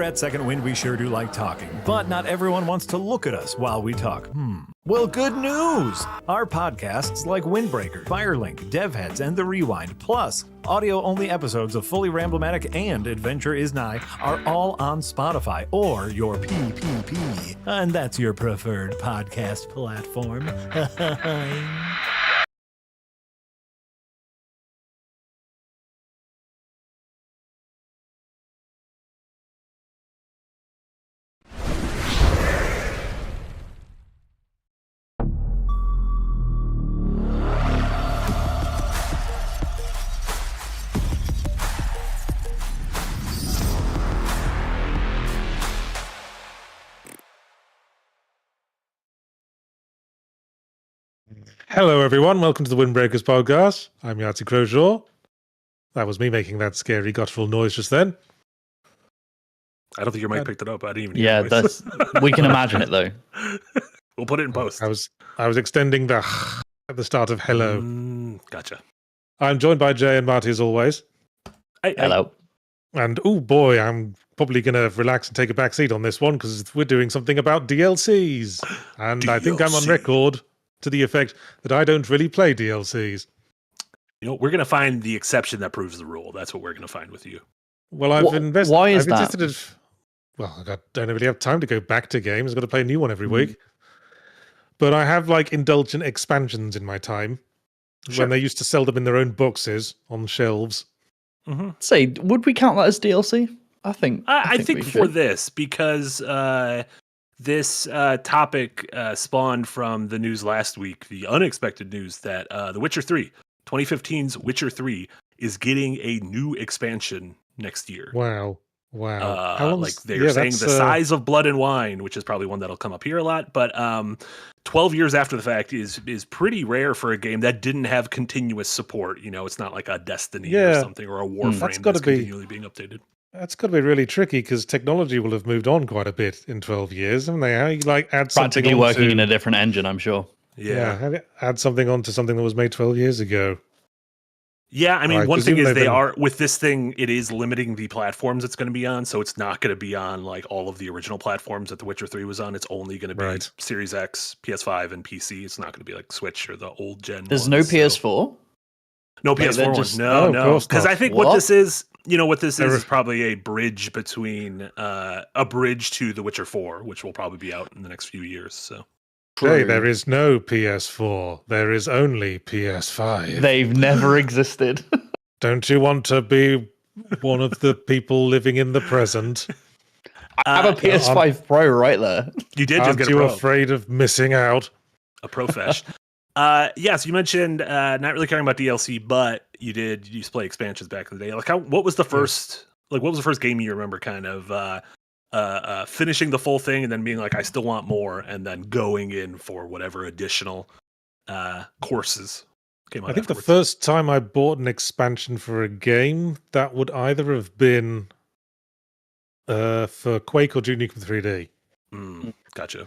at Second Wind, we sure do like talking, but not everyone wants to look at us while we talk. Well, good news! Our podcasts like Windbreaker, Firelink, DevHeads, and The Rewind, plus audio-only episodes of Fully Ramblematic and Adventure is Nigh are all on Spotify or your PPP, and that's your preferred podcast platform. Hello, everyone. Welcome to the Windbreakers podcast. I'm Yahtzee Crowshaw. That was me making that scary guttural noise just then. I don't think your mic picked it up. I didn't even hear it. That's we can imagine it though. We'll put it in post. I was extending the at the start of hello. Gotcha. I'm joined by Jay and Marty as always. Hello. And oh boy, I'm probably going to relax and take a back seat on this one because we're doing something about DLCs. And I think I'm on record to the effect that I don't really play DLCs. You know, we're going to find the exception that proves the rule. That's what we're going to find with you. Well, I've invested. Why is that? I don't really have time to go back to games. I've got to play a new one every week. But I have like indulgent expansions in my time when they used to sell them in their own boxes on shelves. Say, would we count that as DLC? I think we for should. This, because this topic spawned from the news last week, the unexpected news that The Witcher 3, 2015's Witcher 3, is getting a new expansion next year. Wow. Like they're saying the size of Blood and Wine, which is probably one that'll come up here a lot, but 12 years after the fact is pretty rare for a game that didn't have continuous support. You know, it's not like a Destiny or something or a Warframe that's continually being updated. That's got to be really tricky because technology will have moved on quite a bit in 12 years, haven't they? How you like add something practically working in a different engine, I'm sure. Yeah, add something onto something that was made 12 years ago. Yeah, I mean, one thing is they are, with this thing, it is limiting the platforms it's going to be on, so it's not going to be on like all of the original platforms that The Witcher 3 was on. It's only going to be Series X, PS5, and PC. It's not going to be like Switch or the old gen. There's no PS4? No PS4 ones. No. Because I think what this is, is probably a bridge between, a bridge to The Witcher 4, which will probably be out in the next few years, so. Hey, there is no PS4. There is only PS5. They've never existed. Don't you want to be one of the people living in the present? I have a PS5 Pro right there. You did just Aren't get a you Pro. Afraid of missing out? A Profesh. Yes, you mentioned not really caring about DLC, but you used to play expansions back in the day. Like, what was the first game you remember kind of finishing the full thing and then being like, I still want more, and then going in for whatever additional courses came out? I think the first time I bought an expansion for a game, that would either have been for Quake or Duke Nukem 3D. Gotcha.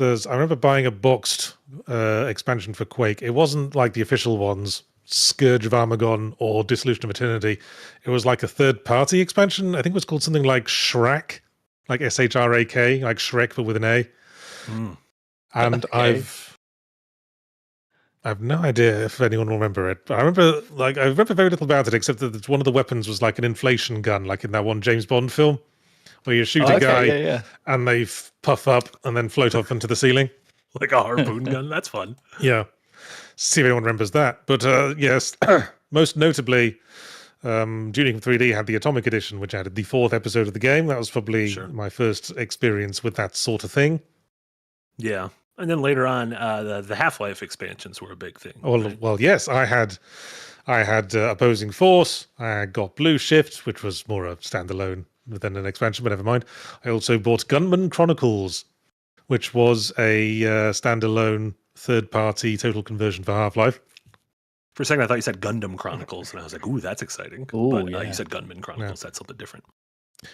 I remember buying a boxed expansion for Quake. It wasn't like the official ones, Scourge of Armagon or Dissolution of Eternity. It was like a third-party expansion. I think it was called something like Shrek, like SHRAK, like Shrek but with an A. And okay. I've no idea if anyone will remember it. But I remember very little about it, except that one of the weapons was like an inflation gun, like in that one James Bond film, where you shoot a guy and they puff up and then float off into the ceiling. Like a harpoon gun. That's fun. Yeah. See if anyone remembers that. But yes, most notably, Duke Nukem 3D had the Atomic Edition, which added the 4th episode of the game. That was probably my first experience with that sort of thing. Yeah. And then later on, the Half-Life expansions were a big thing. Well, yes, I had Opposing Force. I got Blue Shift, which was more a standalone than an expansion, but never mind. I also bought Gunman Chronicles, which was a standalone third-party total conversion for Half-Life. For a second, I thought you said Gundam Chronicles, and I was like, ooh, that's exciting. But you said Gunman Chronicles. That's something different.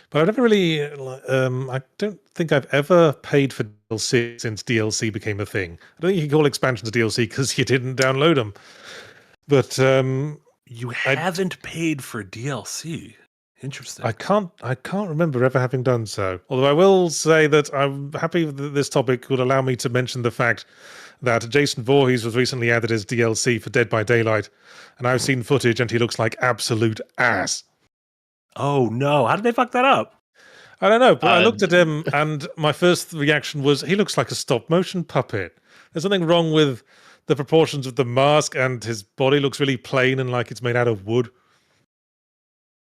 But I've never really... I don't think I've ever paid for DLC since DLC became a thing. I don't think you can call expansions DLC because you didn't download them. But... you haven't paid for DLC? Interesting. I can't remember ever having done so. Although I will say that I'm happy that this topic would allow me to mention the fact that Jason Voorhees was recently added as DLC for Dead by Daylight, and I've seen footage and he looks like absolute ass. Oh no! How did they fuck that up? I don't know, but I looked at him and my first reaction was he looks like a stop motion puppet. There's something wrong with the proportions of the mask, and his body looks really plain and like it's made out of wood.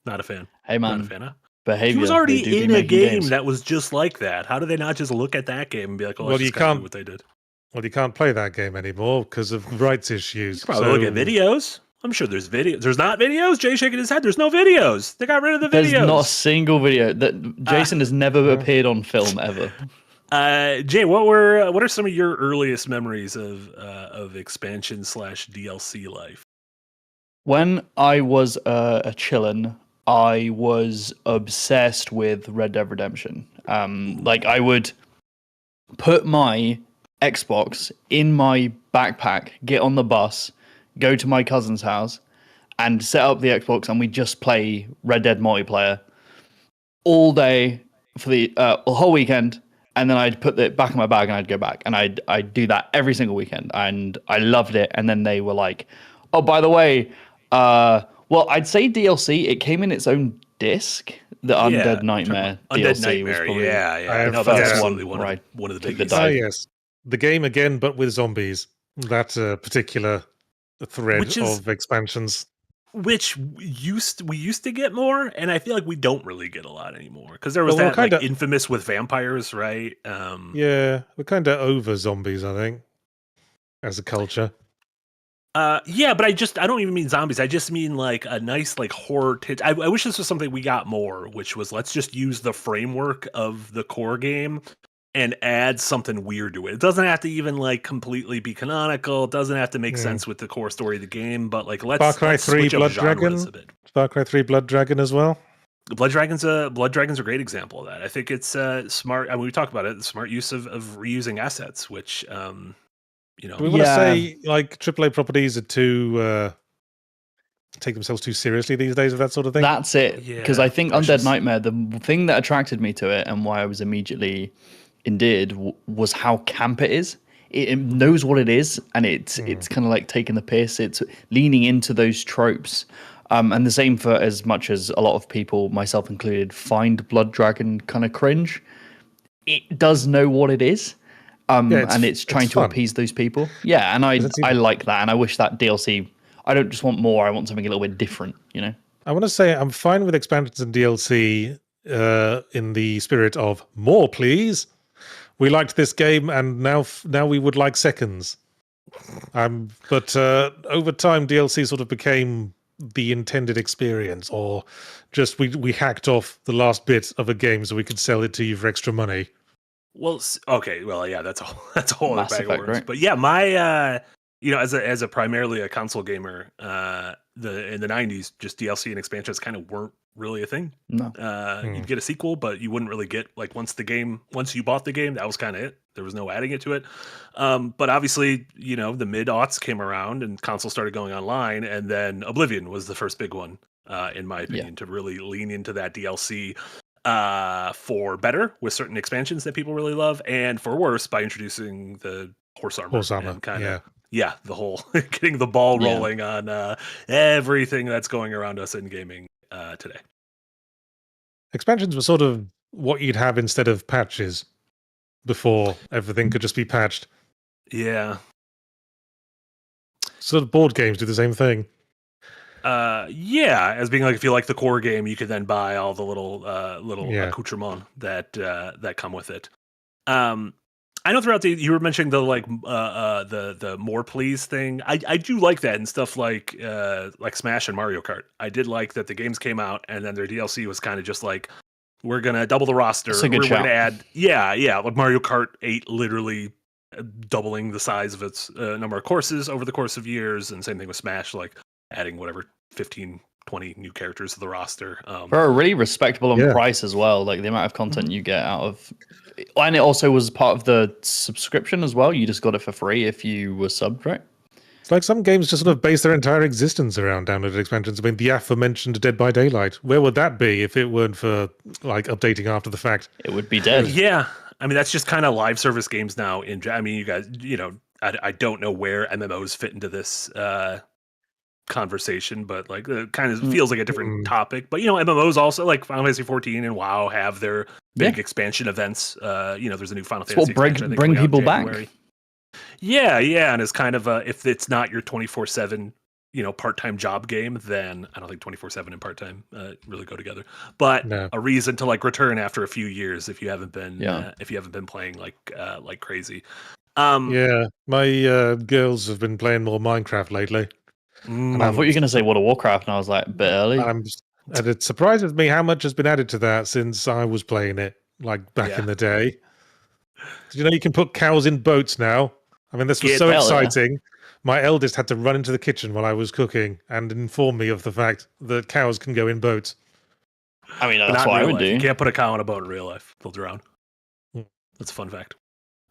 Not a fan. Hey man, Not a fan. Huh? behavior. He was they already do be in a making game games. that was just like that. How do they not just look at that game and be like, "Oh, Well, let's you just kinda do can't- what they did"? Well, you can't play that game anymore because of rights issues. Probably look at videos. I'm sure there's videos. There's not videos. Jay shaking his head. There's no videos. They got rid of the videos. There's not a single video that Jason has never appeared on film ever. Jay, what are some of your earliest memories of expansion / DLC life? When I was a chillin', I was obsessed with Red Dead Redemption. Like I would put my Xbox in my backpack, get on the bus, go to my cousin's house, and set up the Xbox, and we just play Red Dead multiplayer all day for the whole weekend. And then I'd put it back in my bag and I'd go back, and I'd do that every single weekend, and I loved it. And then they were like, "Oh, by the way, well, I'd say DLC. It came in its own disc. The Undead Nightmare Undead DLC Nightmare, was probably yeah. No, That's that's absolutely one one where of the took the biggies. dive. Yes, the game again, but with zombies. That particular thread Which is- of expansions. Which we used to get more, and I feel like we don't really get a lot anymore because there was Well, we're that like kinda- infamous with vampires, right? Yeah, we're kind of over zombies, I think, as a culture. Yeah, but I don't even mean zombies. I just mean like a nice like horror. I wish this was something we got more, which was let's just use the framework of the core game and add something weird to it. It doesn't have to even like completely be canonical. It doesn't have to make sense with the core story of the game. But like Far let's Cry 3 switch up Blood genres Dragon? a bit. Far Cry 3 Blood Dragon as well. Blood Dragon's a great example of that. I think it's smart. I mean, we talked about it. The smart use of reusing assets, which you know, Do we want to Yeah. say like AAA properties are too take themselves too seriously these days with that sort of thing? That's it. Because Yeah, I think precious. Undead Nightmare, the thing that attracted me to it and why I was immediately endeared was how camp it is. It knows what it is, and it's kind of like taking the piss. It's leaning into those tropes. And the same for as much as a lot of people, myself included, find Blood Dragon kind of cringe. It does know what it is. And it's trying to fun. appease those people. Yeah, and I It's I even- like that, and I wish that DLC. I don't just want more. I want something a little bit different. You know. I want to say I'm fine with expansions and DLC in the spirit of more, please. We liked this game, and now we would like seconds. But over time, DLC sort of became the intended experience, or just we hacked off the last bit of a game so we could sell it to you for extra money. Well, okay, well, yeah, that's a whole other Mass bag of Effect, words. right? But yeah, my you know, as a primarily a console gamer, in the 90s, just DLC and expansions kind of weren't really a thing. No. You'd get a sequel, but you wouldn't really get like once you bought the game, that was kind of it. There was no adding it to it. But obviously, you know, the mid-aughts came around and consoles started going online, and then Oblivion was the first big one, in my opinion, to really lean into that DLC for better with certain expansions that people really love, and for worse by introducing the horse armor and kind of the whole getting the ball rolling on everything that's going around us in gaming today. Expansions were sort of what you'd have instead of patches before everything could just be patched. Yeah. Sort of board games do the same thing. Yeah, as being like if you like the core game, you could then buy all the little accoutrements that come with it. I know throughout you were mentioning the like the more please thing. I do like that in stuff like Smash and Mario Kart. I did like that the games came out and then their DLC was kind of just like, we're gonna double the roster. That's a good we're shout. gonna add like Mario Kart 8 literally doubling the size of its number of courses over the course of years, and same thing with Smash, like adding whatever 15, 20 new characters to the roster. For a really respectable on Yeah. price as well, like the amount of content you get out of, and it also was part of the subscription as well. You just got it for free if you were subbed, right? It's like some games just sort of base their entire existence around downloaded expansions. I mean, the aforementioned Dead by Daylight. Where would that be if it weren't for like updating after the fact? It would be dead. Yeah, I mean that's just kind of live service games now. I mean, you guys, I don't know where MMOs fit into this conversation, but like it kind of feels like a different topic. But MMOs also, like Final Fantasy 14 and WoW, have their big expansion events. There's a new Final Fantasy expansion, I think, bring coming out in people back. January. Yeah, and it's kind of if it's not your 24/7 part-time job game, then I don't think 24/7 and part-time really go together. But a reason to like return after a few years if you haven't been playing like crazy. My girls have been playing more Minecraft lately. And I thought you were going to say World of Warcraft, and I was like, a bit early. And it surprises me how much has been added to that since I was playing it, like back in the day. You can put cows in boats now. I mean, this was so exciting. Yeah. My eldest had to run into the kitchen while I was cooking and inform me of the fact that cows can go in boats. I mean, that's what I would do. You can't put a cow in a boat in real life. They'll drown. That's a fun fact.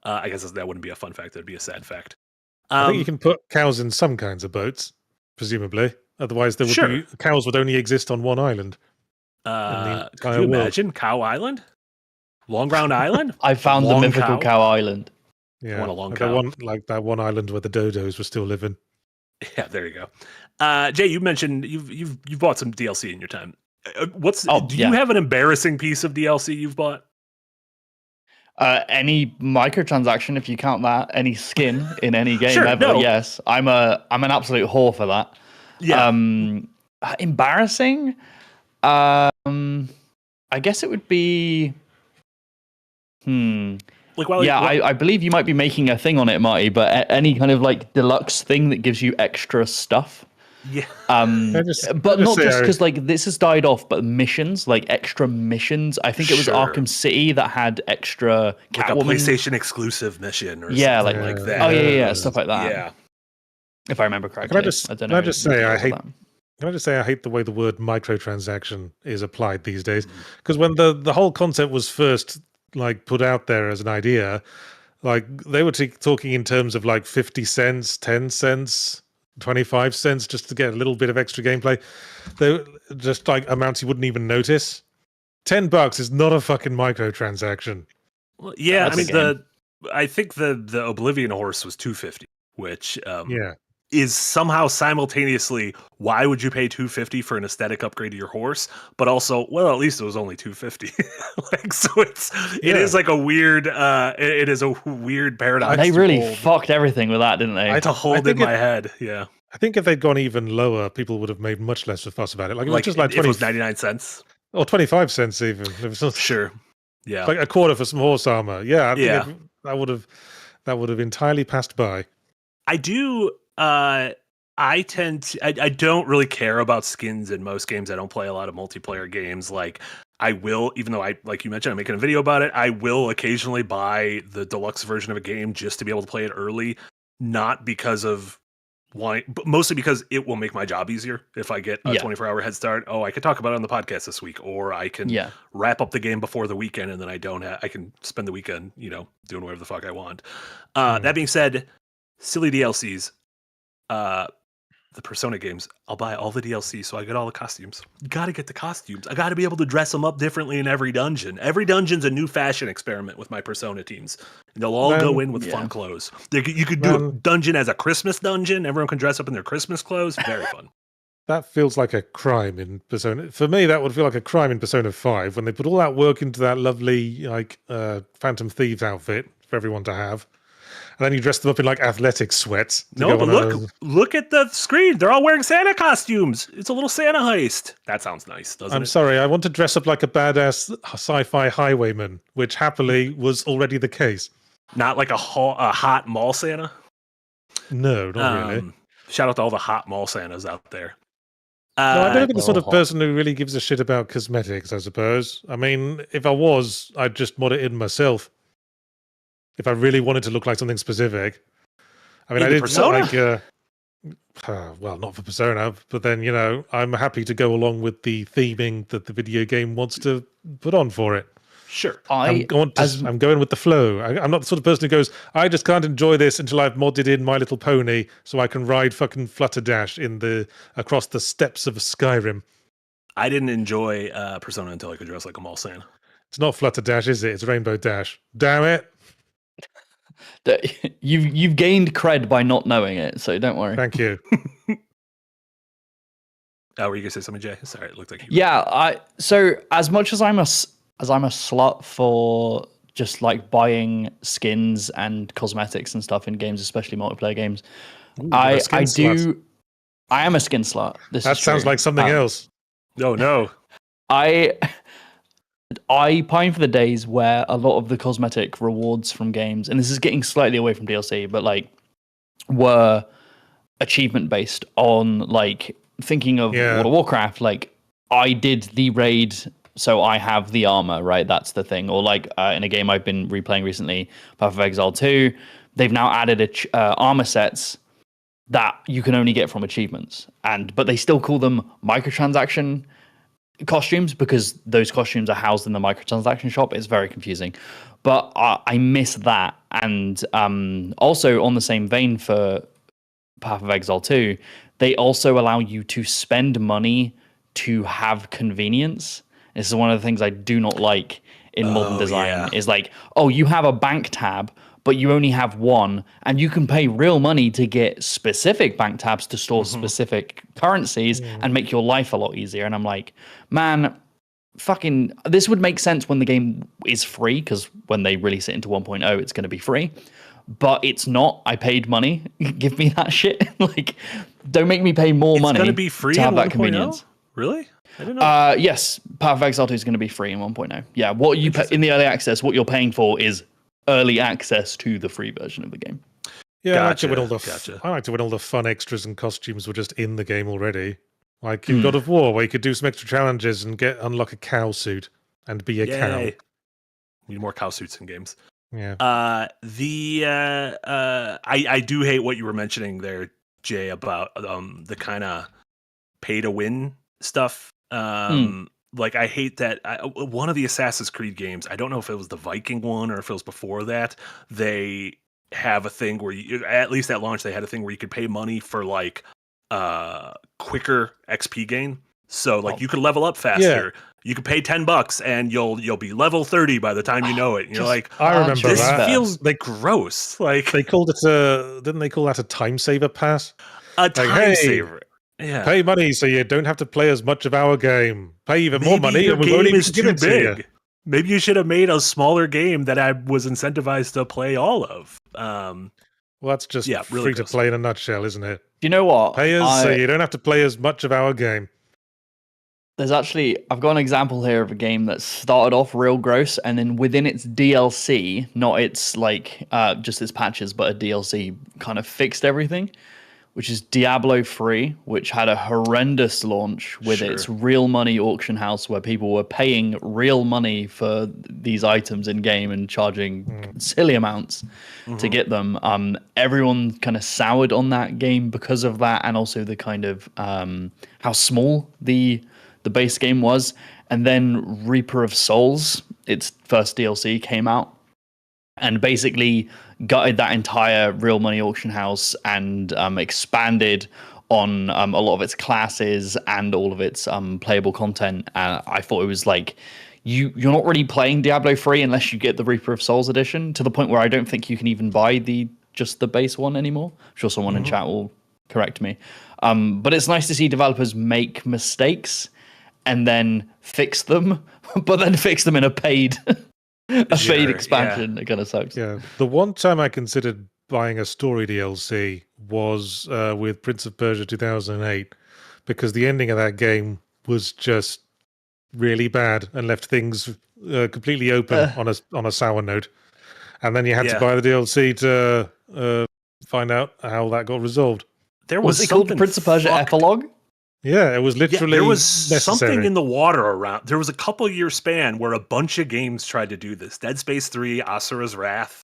I guess that wouldn't be a fun fact. That'd be a sad fact. I think you can put cows in some kinds of boats, presumably. Otherwise, there would be cows would only exist on one island. Could you imagine Cow Island? Long Ground Island? I found the mythical cow island. Yeah, that one island where the dodos were still living. Yeah, there you go. Jay, you mentioned you've bought some DLC in your time. Do you have an embarrassing piece of DLC you've bought? Any microtransaction, if you count that, any skin in any game ever. No. Yes, I'm an absolute whore for that. Yeah. Embarrassing. I guess it would be. I believe you might be making a thing on it, Marty. But any kind of like deluxe thing that gives you extra stuff. Yeah. But not just because like this has died off, but missions, like extra missions. I think it was Arkham City that had extra like Catwoman. A PlayStation exclusive mission or something like that. Oh yeah, stuff like that. Yeah. If I remember correctly. Can I just say I hate the way the word microtransaction is applied these days? Because when the whole concept was first like put out there as an idea, like they were talking in terms of like 50 cents, 10 cents, 25 cents just to get a little bit of extra gameplay. They're just like amounts you wouldn't even notice. $10 is not a fucking microtransaction. Well, yeah, I think the Oblivion horse was $250, which is somehow simultaneously why would you pay $250 for an aesthetic upgrade to your horse, but also at least it was only $250. It is like a weird it is a weird paradox. They really fucked everything with that, didn't they? I had to hold in my head. Yeah, I think if they'd gone even lower, people would have made much less of a fuss about it. Like it was just like it was 99 cents or 25 cents even. It was sure. Yeah, like a quarter for some horse armor. Yeah, I think that would have entirely passed by. I do. I don't really care about skins in most games. I don't play a lot of multiplayer games. Like I will, even though like you mentioned, I'm making a video about it. I will occasionally buy the deluxe version of a game just to be able to play it early. Not because of why, but mostly because it will make my job easier if I get a 24-hour head start. Oh, I could talk about it on the podcast this week, or I can wrap up the game before the weekend, and then I can spend the weekend, doing whatever the fuck I want. That being said, silly DLCs. The Persona games, I'll buy all the DLC so I get all the costumes. You gotta get the costumes. I gotta be able to dress them up differently in every dungeon. Every dungeon's a new fashion experiment with my Persona teams. And they'll all go in with fun clothes. You could do a dungeon as a Christmas dungeon. Everyone can dress up in their Christmas clothes. Very fun. That feels like a crime in Persona. For me, that would feel like a crime in Persona 5 when they put all that work into that lovely like Phantom Thieves outfit for everyone to have. And then you dress them up in like athletic sweats. No, but look at the screen. They're all wearing Santa costumes. It's a little Santa heist. That sounds nice, doesn't it? I'm sorry. I want to dress up like a badass sci-fi highwayman, which happily was already the case. Not like a hot mall Santa? No, not really. Shout out to all the hot mall Santas out there. No, I'm not the sort of person who really gives a shit about cosmetics, I suppose. I mean, if I was, I'd just mod it in myself. If I really wanted to look like something specific. I mean, I did Persona? Well, not for Persona, but then, I'm happy to go along with the theming that the video game wants to put on for it. Sure. I'm going with the flow. I'm not the sort of person who goes, I just can't enjoy this until I've modded in My Little Pony so I can ride fucking Flutterdash across the steppes of Skyrim. I didn't enjoy Persona until I could dress like a mall Santa. It's not Flutterdash, is it? It's Rainbow Dash. Damn it. You've gained cred by not knowing it, so don't worry. Thank you. Were you gonna say something, Jay? Sorry, it looked like you. Yeah, so as much as I'm a slut for just like buying skins and cosmetics and stuff in games, especially multiplayer games, Ooh, I am a skin slut. That sounds like something else. No. I pine for the days where a lot of the cosmetic rewards from games, and this is getting slightly away from DLC, but like were achievement based on like thinking of World of Warcraft, like I did the raid, so I have the armor, right? That's the thing. Or like in a game I've been replaying recently, Path of Exile 2, they've now added armor sets that you can only get from achievements, but they still call them microtransaction costumes because those costumes are housed in the microtransaction shop. It's very confusing, but I miss that. And also on the same vein for Path of Exile 2, they also allow you to spend money to have convenience. This is one of the things I do not like in modern design. Is like, you have a bank tab, but you only have one, and you can pay real money to get specific bank tabs to store specific currencies and make your life a lot easier. And I'm like, man, fucking, this would make sense when the game is free, because when they release it into 1.0, it's going to be free. But it's not. I paid money. Give me that shit. Like, don't make me pay more money. It's going to be free to have in that 1.0? convenience. Really? I didn't know. Yes, Path of Exile 2 is going to be free in 1.0. Yeah, what you in the early access, what you're paying for is early access to the free version of the game. Yeah, Gotcha, I liked it when all the fun extras and costumes were just in the game already. Like in God of War, where you could do some extra challenges and unlock a cow suit and be a cow. We need more cow suits in games. Yeah. I do hate what you were mentioning there, Jay, about the kind of pay to win stuff. Like, I hate that. One of the Assassin's Creed games, I don't know if it was the Viking one or if it was before that, they have a thing where at least at launch, they had a thing where you could pay money for like quicker XP gain. So like you could level up faster. Yeah. You could pay $10 and you'll be level 30 by the time you know it. And you're like, I remember this that. feels like gross. Like they called it didn't they call that a time saver pass? A time saver. Yeah. Pay money so you don't have to play as much of our game. Pay even more money and we won't even give it to you. Maybe you should have made a smaller game that I was incentivized to play all of. Well, that's just really free to play in a nutshell, isn't it? You know what? Pay us so you don't have to play as much of our game. I've got an example here of a game that started off real gross, and then within its DLC, not its like just its patches, but a DLC kind of fixed everything, which is Diablo 3, which had a horrendous launch with its real money auction house where people were paying real money for these items in game and charging silly amounts to get them. Everyone kind of soured on that game because of that, and also the kind of how small the base game was. And then Reaper of Souls, its first DLC, came out and basically gutted that entire real money auction house and expanded on a lot of its classes and all of its playable content. I thought it was like, you're not really playing Diablo 3 unless you get the Reaper of Souls edition, to the point where I don't think you can even buy just the base one anymore. I'm sure someone in chat will correct me. But it's nice to see developers make mistakes and then fix them, but then fix them in a paid paid expansion. Yeah. It kind of sucks. Yeah. The one time I considered buying a story DLC was with Prince of Persia 2008, because the ending of that game was just really bad and left things completely open on a sour note. And then you had to buy the DLC to find out how that got resolved. Was it called Prince of Persia Epilogue? Yeah, it was literally there was necessary. Something in the water around. There was a couple year span where a bunch of games tried to do this. Dead Space 3, Asura's Wrath,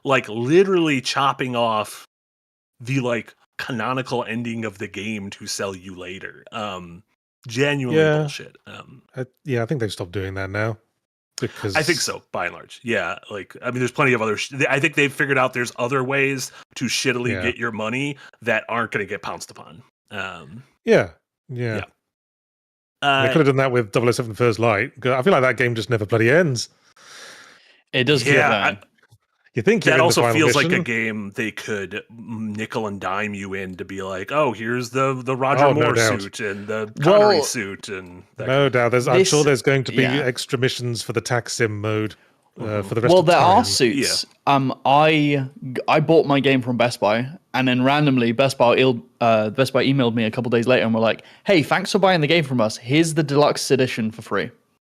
like literally chopping off the like canonical ending of the game to sell you later. Genuinely bullshit. I think they've stopped doing that now. Because I think so, by and large. Yeah, like I mean, there's plenty of other. I think they've figured out there's other ways to shittily get your money that aren't going to get pounced upon. Yeah. Yeah. They could have done that with 007 First Light. 'Cause I feel like that game just never bloody ends. It does keep going. You think you're that in also the final feels mission. like a game they could nickel and dime you in to be like, oh, here's the Roger Moore suit and the Connery suit and no doubt. I'm sure there's going to be extra missions for the tax sim mode for the rest of the time. Well, there are suits. I bought my game from Best Buy, and then randomly Best Buy emailed me a couple days later and were like, "Hey, thanks for buying the game from us. Here's the deluxe edition for free.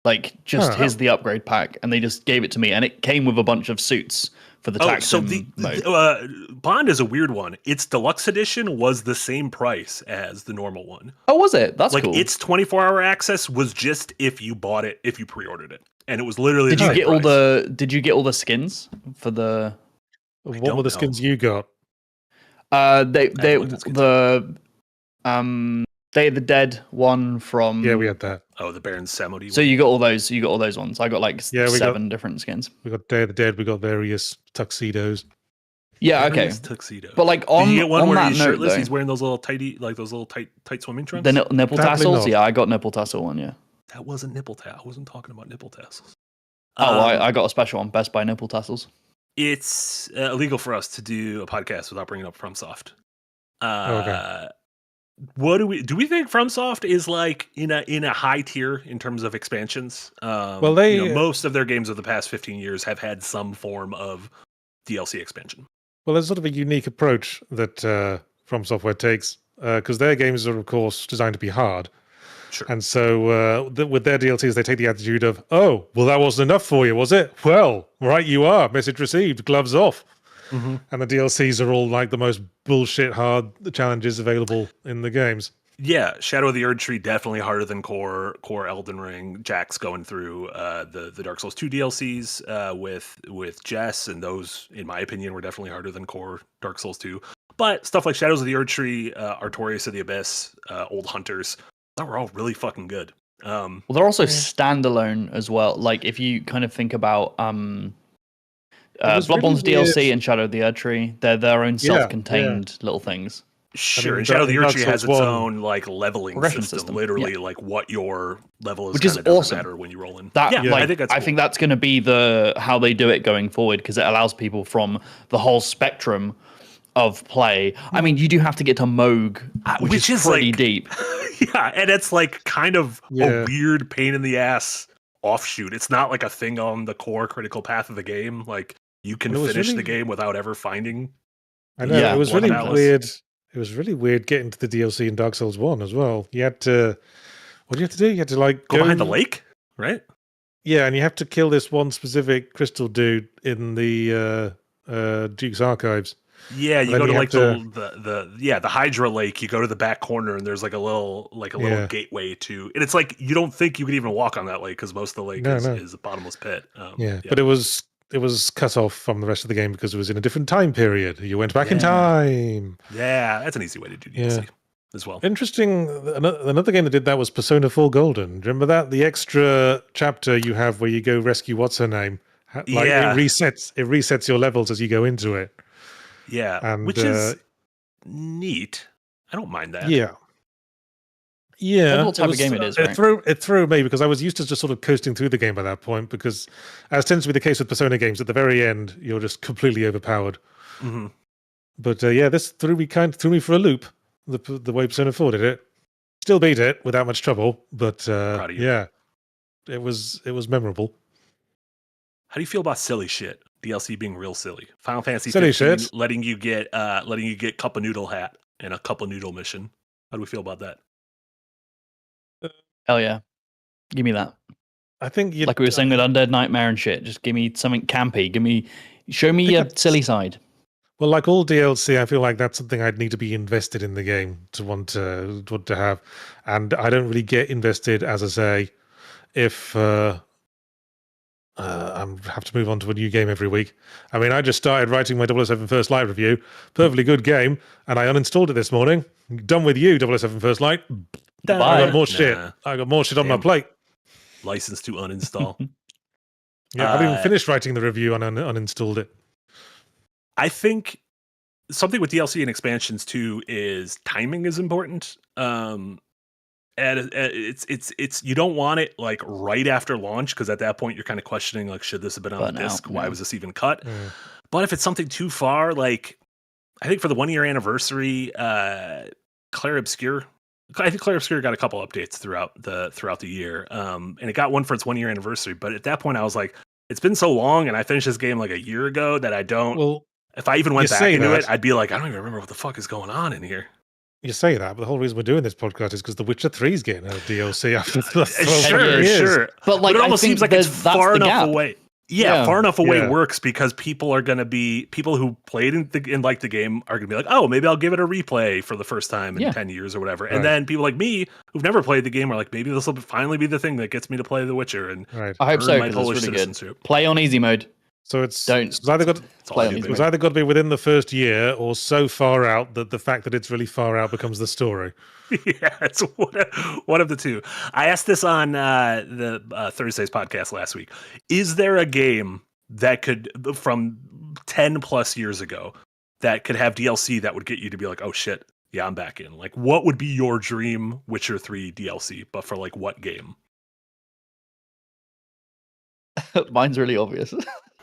Like, here's the upgrade pack." And they just gave it to me, and it came with a bunch of suits for the tax sim mode. Bond is a weird one. Its deluxe edition was the same price as the normal one. Oh, was it? That's cool. Its 24-hour access was just if you bought it, if you pre-ordered it. And it was literally Did you get all the skins for the What were the skins you got? Day of the Dead one from we had that. Oh, the Baron Samedi. So you got all those. You got all those ones. I got like 7 different skins. We got Day of the Dead. We got various tuxedos. Yeah, okay. Tuxedo. But like on, did you get one on where that he's note, shirtless? though, He's wearing those little tight swimming trunks. the nipple Sadly tassels. not. Yeah, I got nipple tassel one. Yeah. That wasn't nipple tassels. I wasn't talking about nipple tassels. I got a special one. Best Buy nipple tassels. It's illegal for us to do a podcast without bringing up FromSoft. Okay. What do we think FromSoft is like in a high tier in terms of expansions? Well, they most of their games of the past 15 years have had some form of DLC expansion. Well, there's sort of a unique approach that From Software takes because their games are, of course, designed to be hard. Sure. And so with their DLCs, they take the attitude of, oh, well, that wasn't enough for you, was it? Well, right you are. Message received. Gloves off. Mm-hmm. And the DLCs are all like the most bullshit hard challenges available in the games. Yeah, Shadow of the Erdtree definitely harder than core Elden Ring. Jack's going through the Dark Souls 2 DLCs with Jess, and those, in my opinion, were definitely harder than core Dark Souls 2. But stuff like Shadows of the Erdtree, Artorias of the Abyss, Old Hunters, that were all really fucking good. Well, they're also standalone as well. Like if you kind of think about Bloodborne's DLC and Shadow of the Erdtree, they're their own self-contained little things. Sure, and Shadow of the Erdtree has its own like leveling system. Literally, like what your level is, which is awesome. Matter when you roll in. I think that's going to be how they do it going forward, because it allows people from the whole spectrum of play. I mean, you do have to get to Moog, which is pretty deep. Yeah, and it's like kind of a weird pain in the ass offshoot. It's not like a thing on the core critical path of the game. Like you can finish the game without ever finding. I know it was really weird. It was really weird getting to the DLC in Dark Souls 1 as well. You had to, what do you have to do? You had to like go behind the lake, right? Yeah, and you have to kill this one specific crystal dude in the Duke's Archives. Yeah, you go to like the Hydra Lake. You go to the back corner, and there's like a little gateway to. And it's like you don't think you could even walk on that lake because most of the lake is a bottomless pit. But it was cut off from the rest of the game because it was in a different time period. You went back in time. Yeah, that's an easy way to do DLC as well. Interesting. Another game that did that was Persona 4 Golden. Do you remember that? The extra chapter you have where you go rescue what's her name. It resets your levels as you go into it. Yeah, and, which is neat. I don't mind that. Yeah. What type of game it is, right? It threw me because I was used to just sort of coasting through the game by that point, because as tends to be the case with Persona games, at the very end, you're just completely overpowered. Mm-hmm. But this threw me for a loop, the way Persona 4 did it. Still beat it without much trouble, but it was memorable. How do you feel about silly shit? DLC being real silly. Final Fantasy silly 15 shit. letting you get Cup of Noodle hat and a Cup of Noodle mission. How do we feel about that? Hell yeah. Give me that. I think like we were saying with Undead Nightmare and shit, just give me something campy. Show me your silly side. Well, like all DLC, I feel like that's something I'd need to be invested in the game to want to have. And I don't really get invested, as I say, if I have to move on to a new game every week. I mean, I just started writing my 007 First Light review. Perfectly good game. And I uninstalled it this morning. Done with you, 007 First Light. I got more shit. I got more shit on my plate. License to uninstall. Yeah, I haven't even finished writing the review and uninstalled it. I think something with DLC and expansions too is timing is important. And it's you don't want it like right after launch, because at that point you're kind of questioning like, should this have been on the disc? Why was this even cut? But if it's something too far, like I think for the 1 year anniversary, Claire Obscure. I think Claire Obscure got a couple updates throughout the year, and it got one for its 1 year anniversary. But at that point, I was like, it's been so long, and I finished this game like a year ago that I don't. Well, if I even went back into it, I'd be like, I don't even remember what the fuck is going on in here. You say that, but the whole reason we're doing this podcast is because The Witcher 3 is getting a DLC after the last 12 years. Sure. But like, it almost seems like it's far enough away. Yeah, far enough away works because people are going to be people who played in like the game are going to be like, oh, maybe I'll give it a replay for the first time in 10 years or whatever. And then people like me who've never played the game are like, maybe this will finally be the thing that gets me to play The Witcher. And I hope so, because it's really good. Play on easy mode. So it's either got to be within the first year or so far out that the fact that it's really far out becomes the story. Yeah, it's one of the two. I asked this on the Thursday's podcast last week. Is there a game that could, from 10 plus years ago, that could have DLC that would get you to be like, oh shit, yeah, I'm back in? Like, what would be your dream Witcher 3 DLC, but for like what game? Mine's really obvious.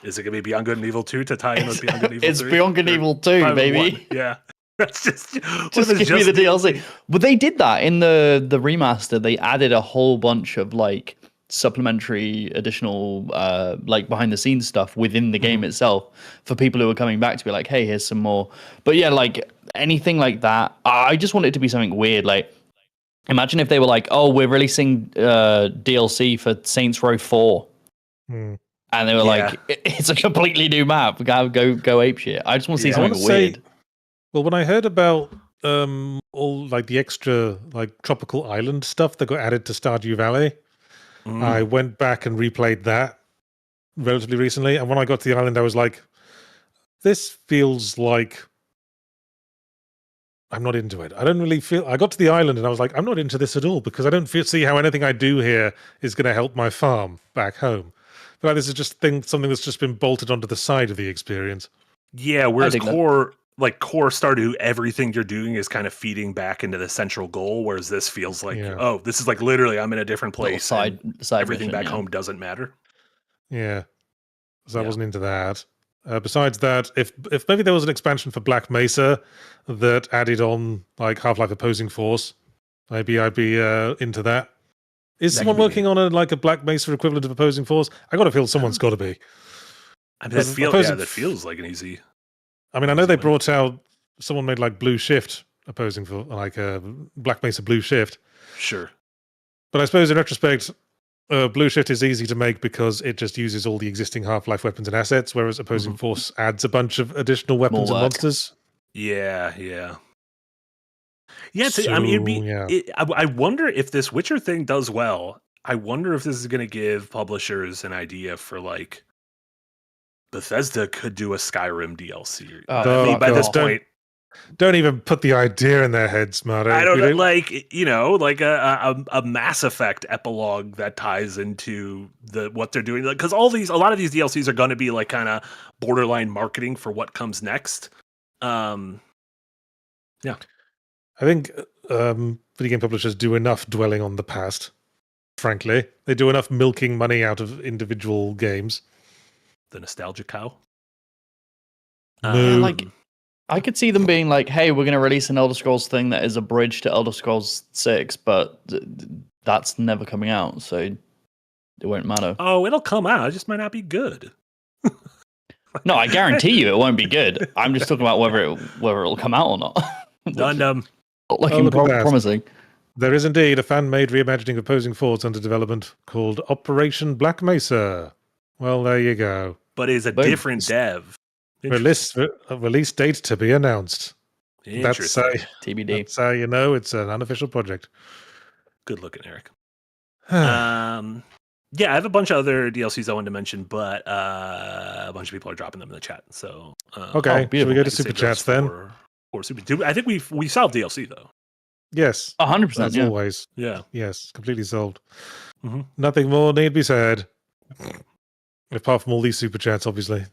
Is it going to be Beyond Good and Evil 2 to tie in with Beyond Good and Evil 3? It's Beyond Good and Evil 2, baby. Yeah. That's just give me the DLC. But they did that in the remaster. They added a whole bunch of like supplementary, additional, like behind the scenes stuff within the game itself for people who are coming back to be like, hey, here's some more. But yeah, like anything like that. I just want it to be something weird. Like, imagine if they were like, oh, we're releasing DLC for Saints Row 4. And they were like, it's a completely new map. Go apeshit. I just want to see something weird. Well, when I heard about all like the extra like tropical island stuff that got added to Stardew Valley, I went back and replayed that relatively recently. And when I got to the island, I was like, this feels like I'm not into it. I don't really feel. I got to the island and I was like, I'm not into this at all because I don't see how anything I do here is going to help my farm back home. But this is just something that's just been bolted onto the side of the experience. Yeah, whereas core Stardew, everything you're doing is kind of feeding back into the central goal, whereas this feels like, oh, this is like literally I'm in a different place. Side everything mission, back home doesn't matter. Yeah, so I wasn't into that. Besides that, if maybe there was an expansion for Black Mesa that added on like Half-Life Opposing Force, maybe I'd be into that. Is someone working on a Black Mesa equivalent of Opposing Force? I got to feel someone's got to be. I mean, that feels like an easy. I mean, I know they brought out someone made like Blue Shift opposing for like Black Mesa Blue Shift. Sure, but I suppose in retrospect, Blue Shift is easy to make because it just uses all the existing Half-Life weapons and assets, whereas Opposing Force adds a bunch of additional weapons and monsters. Yeah. I mean, I wonder if this Witcher thing does well. I wonder if this is going to give publishers an idea for like Bethesda could do a Skyrim DLC. By this point, don't even put the idea in their heads, Marty. I don't know, like a Mass Effect epilogue that ties into what they're doing. Because a lot of these DLCs are going to be like kind of borderline marketing for what comes next. Yeah. I think video game publishers do enough dwelling on the past, frankly. They do enough milking money out of individual games. The nostalgia cow? I could see them being like, hey, we're going to release an Elder Scrolls thing that is a bridge to Elder Scrolls 6, but that's never coming out, so it won't matter. Oh, it'll come out. It just might not be good. No, I guarantee you it won't be good. I'm just talking about whether it'll come out or not. Gundam. Looking promising. There is indeed a fan-made reimagining of Opposing Force under development called Operation Black Mesa. Well, there you go. But it's a different dev. Release date to be announced. That's TBD. That's how you know it's an unofficial project. Good looking, Eric. Yeah, I have a bunch of other DLCs I wanted to mention, but a bunch of people are dropping them in the chat. So okay, should we go to super chats then? Or super. I think we solved DLC though. Yes, 100%. As always. Yeah. Yes, completely solved. Mm-hmm. Nothing more need be said. Apart from all these super chats, obviously.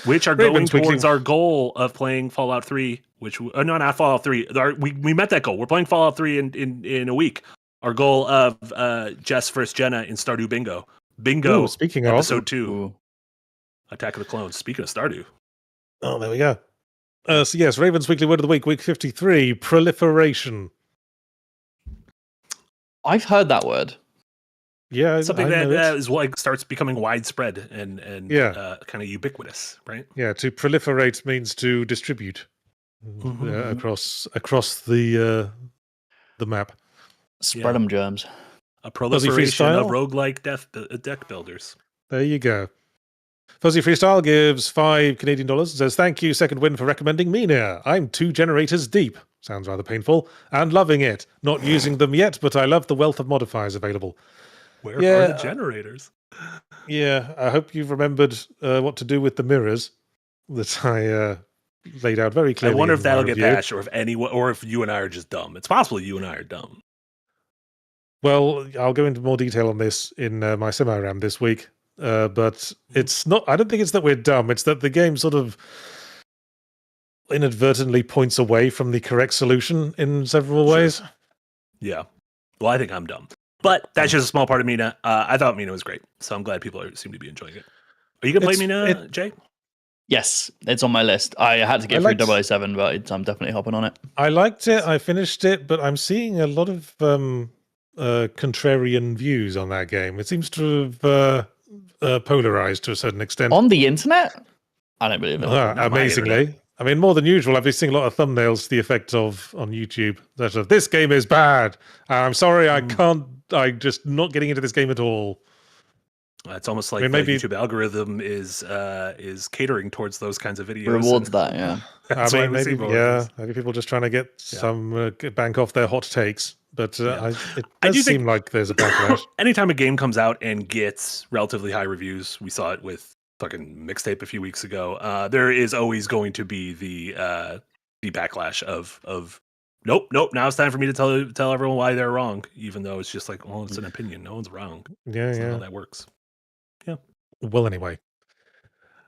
Which are Ravens going Weekly. towards our goal of playing Fallout 3, which no, not Fallout 3. We met that goal. We're playing Fallout 3 in a week. Our goal of Jess versus Jenna in Stardew Bingo. Bingo. Ooh, speaking episode of 2. Ooh. Attack of the Clones. Speaking of Stardew. Oh, there we go. So yes, Ravens Weekly Word of the Week, week 53, proliferation. I've heard that word. Yeah, Something I that know it. is like starts becoming widespread and kind of ubiquitous, right? Yeah, to proliferate means to distribute Mhm. across the map. Spread them germs. A proliferation of Freestyle? roguelike deck builders. There you go. Fuzzy Freestyle gives $5 says, thank you, Second Wind, for recommending Mina. I'm 2 generators deep. Sounds rather painful. And loving it. Not using them yet, but I love the wealth of modifiers available. Where are the generators? Yeah, I hope you've remembered what to do with the mirrors that I laid out very I clearly. wonder if in that'll my get review. patched, or if you and I are just dumb. It's possible you and I are dumb. Well, I'll go into more detail on this in my semi-ram this week. But it's not. I don't think it's that we're dumb. It's that the game sort of inadvertently points away from the correct solution in several ways. Yeah. Well, I think I'm dumb, but that's just a small part of Mina. I thought Mina was great, so I'm glad people seem to be enjoying it. Are you gonna play Mina, Jay? Yes, it's on my list. I had to get through 007, but I'm definitely hopping on it. I liked it. I finished it, but I'm seeing a lot of contrarian views on that game. It seems to have polarized to a certain extent. On the internet? I don't believe it. Amazingly. I mean, more than usual, I've been seeing a lot of thumbnails to the effect of on YouTube that of, this game is bad. I'm sorry, I can't. I'm just not getting into this game at all. It's almost like the YouTube algorithm is catering towards those kinds of videos. Rewards that, yeah. I mean, maybe people just trying to get some bank off their hot takes. But it does seem like there's a backlash. Anytime a game comes out and gets relatively high reviews, we saw it with fucking Mixtape a few weeks ago. There is always going to be the backlash of nope. Now it's time for me to tell everyone why they're wrong, even though it's just like, well, it's an opinion. No one's wrong. That's not how that works. Yeah. Well, anyway.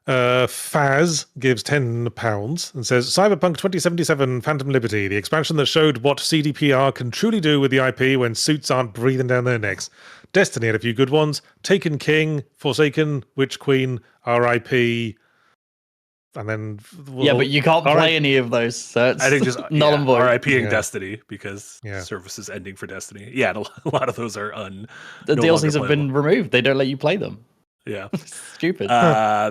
Faz gives £10 and says, Cyberpunk 2077 Phantom Liberty, the expansion that showed what CDPR can truly do with the IP when suits aren't breathing down their necks. Destiny had a few good ones. Taken King, Forsaken, Witch Queen, RIP, and then... yeah, but you can't play any of those, so it's I think just null and void. RIPing Destiny because services ending for Destiny. Yeah, a lot of those are the DLCs have been removed. They don't let you play them. Yeah. Stupid.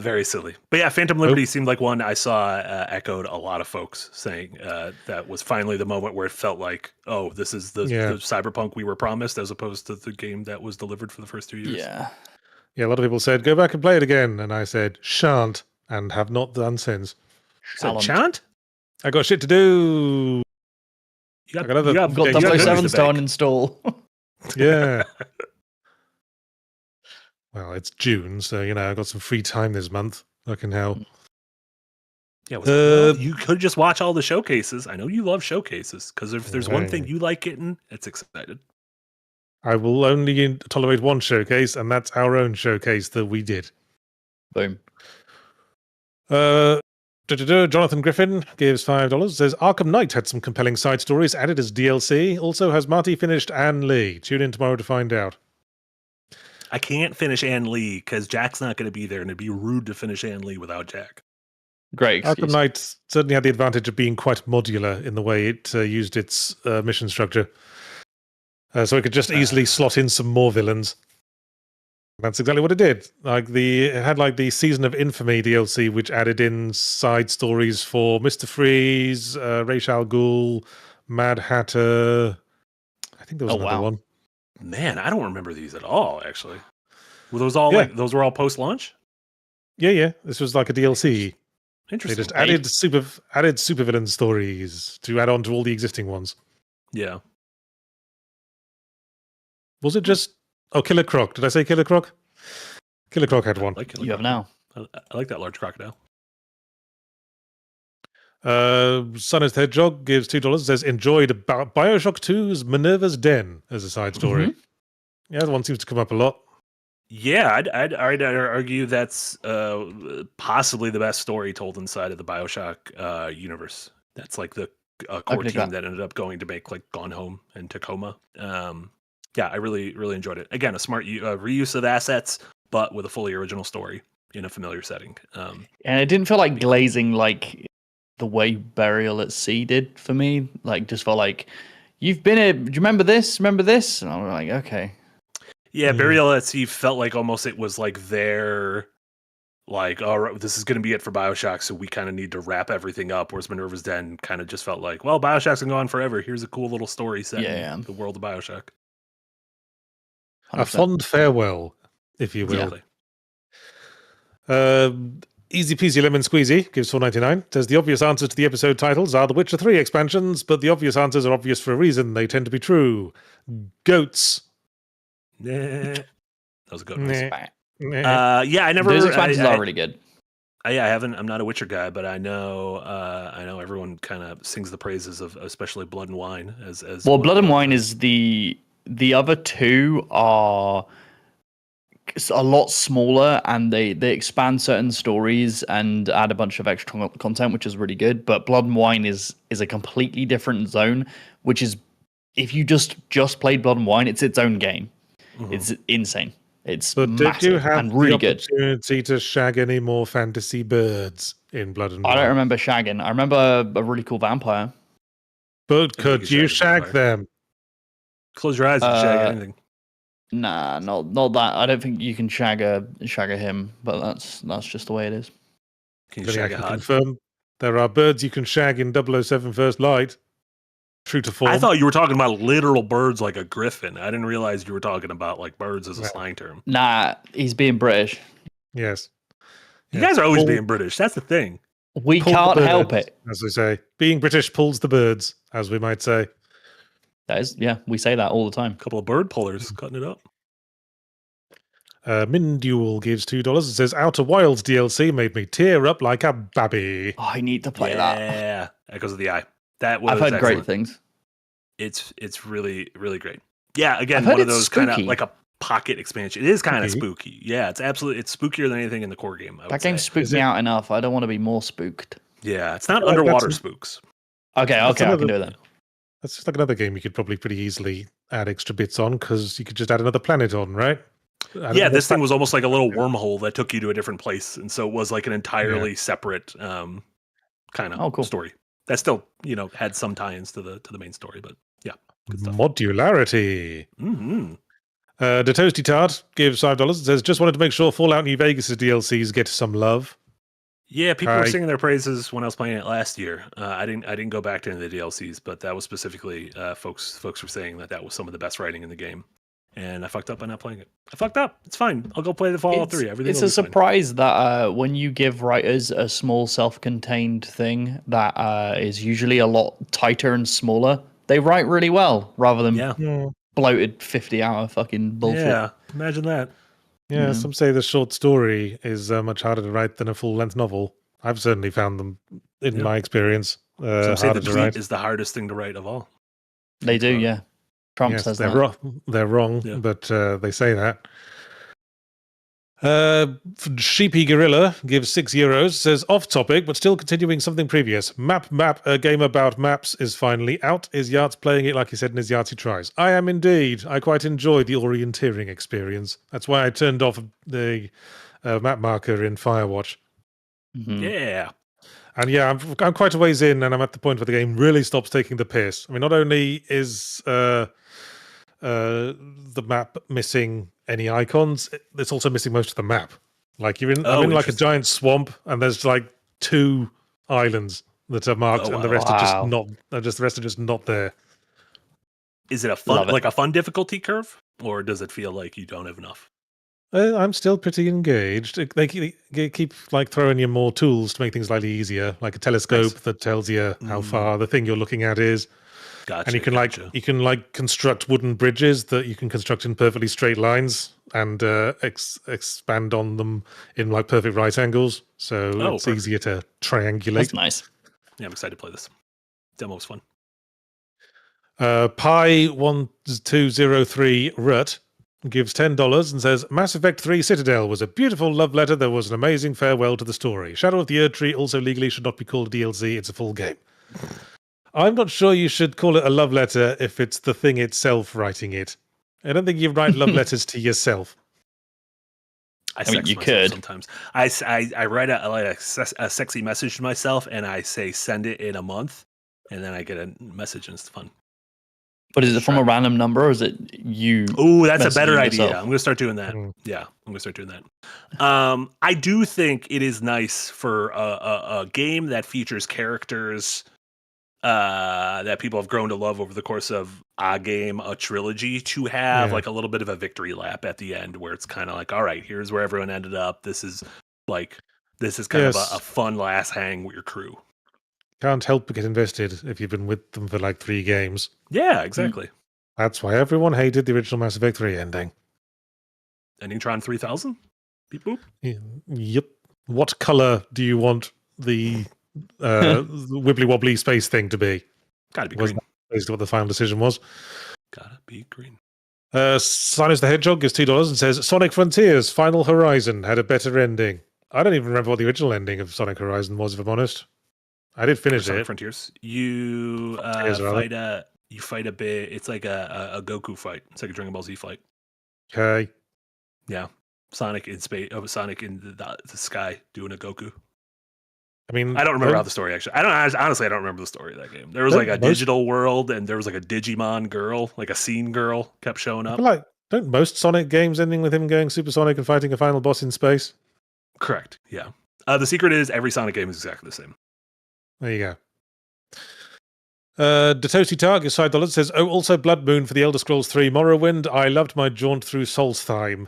Very silly. But yeah, Phantom Liberty seemed like one I saw echoed a lot of folks saying that was finally the moment where it felt like, oh, this is the Cyberpunk we were promised as opposed to the game that was delivered for the first 2 years. Yeah. Yeah, a lot of people said, go back and play it again. And I said, shan't, and have not done since. Shan't? I got shit to do. I've got 007 to uninstall. Yeah. Well, it's June, so, I got some free time this month. Fucking hell. Yeah, you could just watch all the showcases. I know you love showcases, because if there's one thing you like getting, it's excited. I will only tolerate one showcase, and that's our own showcase that we did. Boom. Jonathan Griffin gives $5. Says Arkham Knight had some compelling side stories added as DLC. Also, has Marty finished Anne Lee? Tune in tomorrow to find out. I can't finish Anne Lee because Jack's not going to be there, and it'd be rude to finish Anne Lee without Jack. Great excuse. Arkham Knight certainly had the advantage of being quite modular in the way it used its mission structure. So it could just easily slot in some more villains. That's exactly what it did. It had the Season of Infamy DLC, which added in side stories for Mr. Freeze, Ra's al Ghul, Mad Hatter. I think there was another one. Man, I don't remember these at all. Actually, were those all those were all post launch? Yeah. This was like a DLC. Interesting. They just added supervillain stories to add on to all the existing ones. Yeah. Was it just Killer Croc? Did I say Killer Croc? Killer Croc had one. You have now. I like that large crocodile. Son the Hedgehog gives $2. Says enjoyed Bioshock 2's Minerva's Den as a side story. Mm-hmm. Yeah, the one seems to come up a lot. Yeah, I'd argue that's possibly the best story told inside of the BioShock universe. That's like the core Okay, team that ended up going to make like Gone Home and Tacoma. Yeah, I really enjoyed it. Again, a smart reuse of assets, but with a fully original story in a familiar setting. And it didn't feel like glazing like the way Burial at Sea did for me. Like, just felt like, you've been here. Do you remember this? Remember this? And I'm like, okay. Yeah, Burial at Sea felt like almost it was like their, like, all right, this is going to be it for BioShock, so we kind of need to wrap everything up. Whereas Minerva's Den kind of just felt like, well, BioShock's been gone forever. Here's a cool little story set in the world of BioShock. 100%. A fond farewell, if you will. Exactly. Easy peasy lemon squeezy gives $4.99. Says the obvious answers to the episode titles are The Witcher 3 expansions, but the obvious answers are obvious for a reason. They tend to be true. Goats. Nah. That was a good one. Nah. Yeah, I never. Those expansions are really good. I haven't. I'm not a Witcher guy, but I know everyone kind of sings the praises of especially Blood and Wine as well. Blood and Wine is the other two are a lot smaller, and they expand certain stories and add a bunch of extra content, which is really good. But Blood and Wine is a completely different zone, which is, if you just played Blood and Wine, it's its own game. Mm-hmm. It's insane. It's massive did you have and really the opportunity to shag any more fantasy birds in Blood and Wine? I don't remember shagging. I remember a really cool vampire. But could you shag them? Close your eyes and shag anything. Nah, not that. I don't think you can shag a him, but that's just the way it is. Can you shag a hod? Confirm there are birds you can shag in 007 First Light. True to form. I thought you were talking about literal birds like a griffin. I didn't realize you were talking about like birds as a slang term. Nah, he's being British. Yes. You guys are always being British. That's the thing. We can't help it. As we say. Being British pulls the birds, as we might say. That is, yeah, we say that all the time. A couple of bird pullers cutting it up. Minduel gives $2. It says Outer Wilds DLC made me tear up like a babby. Oh, I need to play that. Yeah, Echoes of the Eye. That was I've heard excellent. Great things. It's really great. Yeah, again, one of those kind of like a pocket expansion. It is kind of spooky. Yeah, it's spookier than anything in the core game. That game spooked me out enough. I don't want to be more spooked. Yeah, it's not underwater spooks. Okay, I can do that. That's just like another game you could probably pretty easily add extra bits on, because you could just add another planet on, right? Yeah, this thing was almost like a little wormhole that took you to a different place, and so it was like an entirely separate kind of story. That still, had some tie-ins to the main story, but yeah, good stuff. Modularity. Mm-hmm. The Toasty Tart gives $5. It says, just wanted to make sure Fallout New Vegas' DLCs get some love. Yeah, people were singing their praises when I was playing it last year. I didn't go back to any of the DLCs, but that was specifically folks were saying that was some of the best writing in the game. And I fucked up by not playing it. I fucked up. It's fine. I'll go play the Fallout 3. It's a surprise that when you give writers a small self-contained thing that is usually a lot tighter and smaller, they write really well rather than bloated 50-hour fucking bullshit. Yeah, imagine that. Yeah, some say the short story is much harder to write than a full-length novel. I've certainly found them, in my experience, some say the tweet is the hardest thing to write of all. They do, yeah. Trump says that. They're wrong, but they say that. Sheepy Gorilla gives €6. Says, off topic, but still continuing something previous. Map, a game about maps is finally out. Is Yahtzee playing it like he said in his Yahtzee tries? I am indeed. I quite enjoy the orienteering experience. That's why I turned off the map marker in Firewatch. Mm-hmm. Yeah. And yeah, I'm quite a ways in, and I'm at the point where the game really stops taking the piss. I mean, not only is the map missing any icons, it's also missing most of the map. Like I'm in like a giant swamp, and there's like 2 islands that are marked, and the rest are just not. The rest are just not there. Is it a fun difficulty curve, or does it feel like you don't have enough? I'm still pretty engaged. They keep like throwing you more tools to make things slightly easier, like a telescope that tells you how far the thing you're looking at is. Gotcha, and you can construct wooden bridges that you can construct in perfectly straight lines and expand on them in like perfect right angles. So it's easier to triangulate. That's nice. Yeah, I'm excited to play this. Demo was fun. Pi1203 Rut gives $10 and says, Mass Effect 3 Citadel was a beautiful love letter that was an amazing farewell to the story. Shadow of the Erd Tree also legally should not be called a DLC, it's a full game. I'm not sure you should call it a love letter if it's the thing itself writing it. I don't think you write love letters to yourself. I mean, sex you myself could. sometimes. I write a sexy message to myself, and I say send it in a month, and then I get a message, and it's fun. But is it from a random number, or is it you? Oh, that's a better messaging idea. yourself? I'm going to start doing that. Yeah, I'm going to start doing that. I do think it is nice for a game that features characters that people have grown to love over the course of a trilogy, to have like a little bit of a victory lap at the end, where it's kind of like, all right, here's where everyone ended up. This is kind of a fun last hang with your crew. Can't help but get invested if you've been with them for like 3 games. Yeah, exactly. That's why everyone hated the original Mass Effect 3 ending. Ending Tron 3000? Beep boop. Yep. What color do you want the wibbly wobbly space thing to be? Gotta be Was green. that basically what the final decision was? Gotta be green. Sinus the Hedgehog gives $2 and says, Sonic Frontiers Final Horizon had a better ending. I don't even remember what the original ending of Sonic Horizon was, if I'm honest. I did finish Sonic it. Frontiers. You fight a bit. It's like a Goku fight. It's like a Dragon Ball Z fight. Okay. Yeah, Sonic in space. Sonic in the sky doing a Goku. I mean, I don't remember how the story actually. Honestly, I don't remember the story of that game. There was like a digital world, and there was like a Digimon girl, like a scene girl, kept showing I up. feel like, don't most Sonic games ending with him going supersonic and fighting a final boss in space? Correct. Yeah. The secret is every Sonic game is exactly the same. There you go. Datosi Targ is $5 says, oh, also Blood Moon for the Elder Scrolls 3 Morrowind. I loved my jaunt through Solstheim.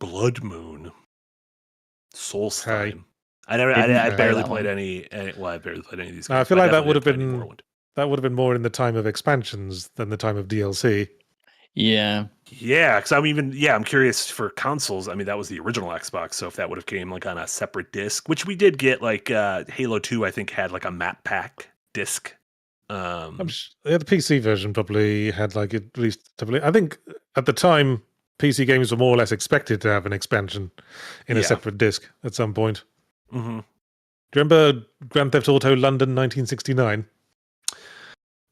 Blood Moon. Solstheim. Okay. I barely that played one. any. Well, I barely played any of these games. I feel like that would have definitely been Morrowind. that would have been more in the time of expansions than the time of DLC. Yeah. Yeah, because I'm curious for consoles. I mean, that was the original Xbox, so if that would have came like on a separate disc, which we did get, like Halo 2, I think had like a map pack disc. The PC version probably had like at least. I think at the time, PC games were more or less expected to have an expansion in a separate disc at some point. Mm-hmm. Do you remember Grand Theft Auto London 1969?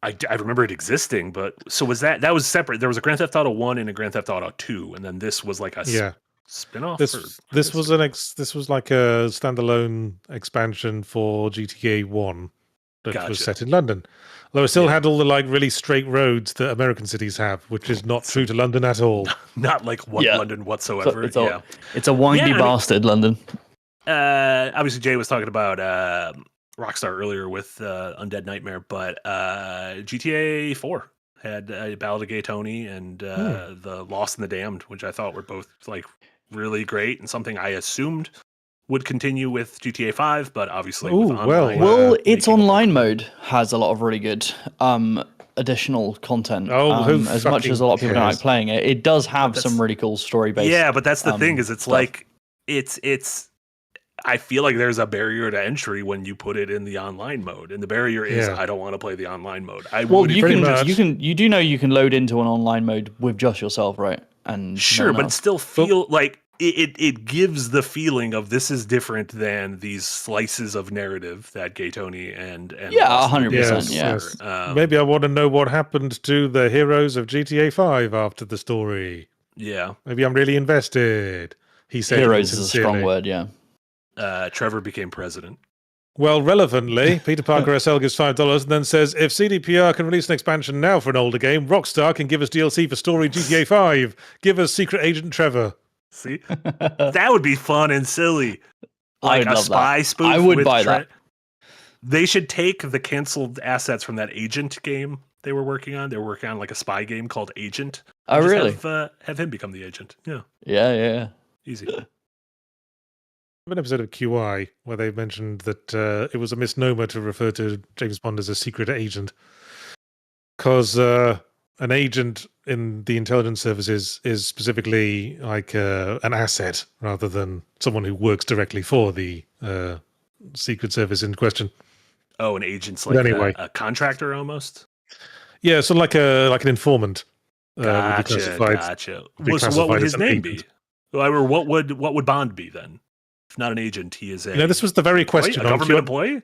I remember it existing, but so that was separate. There was a Grand Theft Auto 1 and a Grand Theft Auto 2, and then this was like a spin-off. This was like a standalone expansion for GTA 1 that was set in London. Although it still had all the like really straight roads that American cities have, which is not true to London at all. Not like London whatsoever. It's a windy bastard, London. Obviously, Jay was talking about Rockstar earlier with Undead Nightmare, but GTA 4 had Ballad of Gay Tony and the Lost and the Damned, which I thought were both like really great and something I assumed would continue with GTA 5, but obviously with online, its online mode has a lot of really good additional content. As much as a lot of people don't like playing it, it does have some really cool story-based. Yeah, but that's the thing is it's stuff. Like it's. I feel like there's a barrier to entry when you put it in the online mode, and the barrier is I don't want to play the online mode. You do know you can load into an online mode with just yourself, right? And sure, but it still feel like it gives the feeling of this is different than these slices of narrative that Gay Tony and 100%. Yes. Maybe I want to know what happened to the heroes of GTA 5 after the story. Yeah, maybe I'm really invested. He said, "Heroes" is a strong word. Yeah. Trevor became president. Well, relevantly, Peter Parker SL gives $5 and then says, if CDPR can release an expansion now for an older game, Rockstar can give us DLC for story GTA 5. Give us Secret Agent Trevor. See? That would be fun and silly. Like a spy spoof. I would buy that. They should take the canceled assets from that Agent game they were working on. They were working on like a spy game called Agent. Oh, really? Have him become the agent. Yeah. Yeah. Easy. An episode of QI where they mentioned that it was a misnomer to refer to James Bond as a secret agent because an agent in the intelligence services is specifically like an asset rather than someone who works directly for the secret service in question. Oh, an agent's like a contractor almost? Yeah, so like an informant. would be classified. Gotcha. Be So what would classified as his an name agent. be? Or what would Bond be then? If not an agent, he is a. You know, this was the very question a on government employee.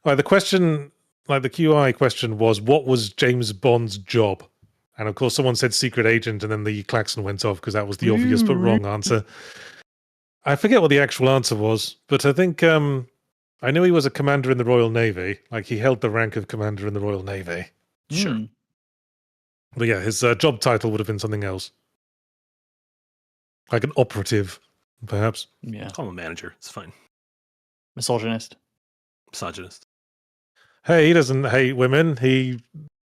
Like the question, like the QI question was, what was James Bond's job? And of course, someone said secret agent, and then the klaxon went off because that was the obvious but wrong answer. I forget what the actual answer was, but I think I knew he was a commander in the Royal Navy. Like he held the rank of commander in the Royal Navy. Sure. But yeah, his job title would have been something else, like an operative, perhaps. Yeah. Call him a manager. It's fine. Misogynist. Misogynist. Hey, he doesn't hate women. He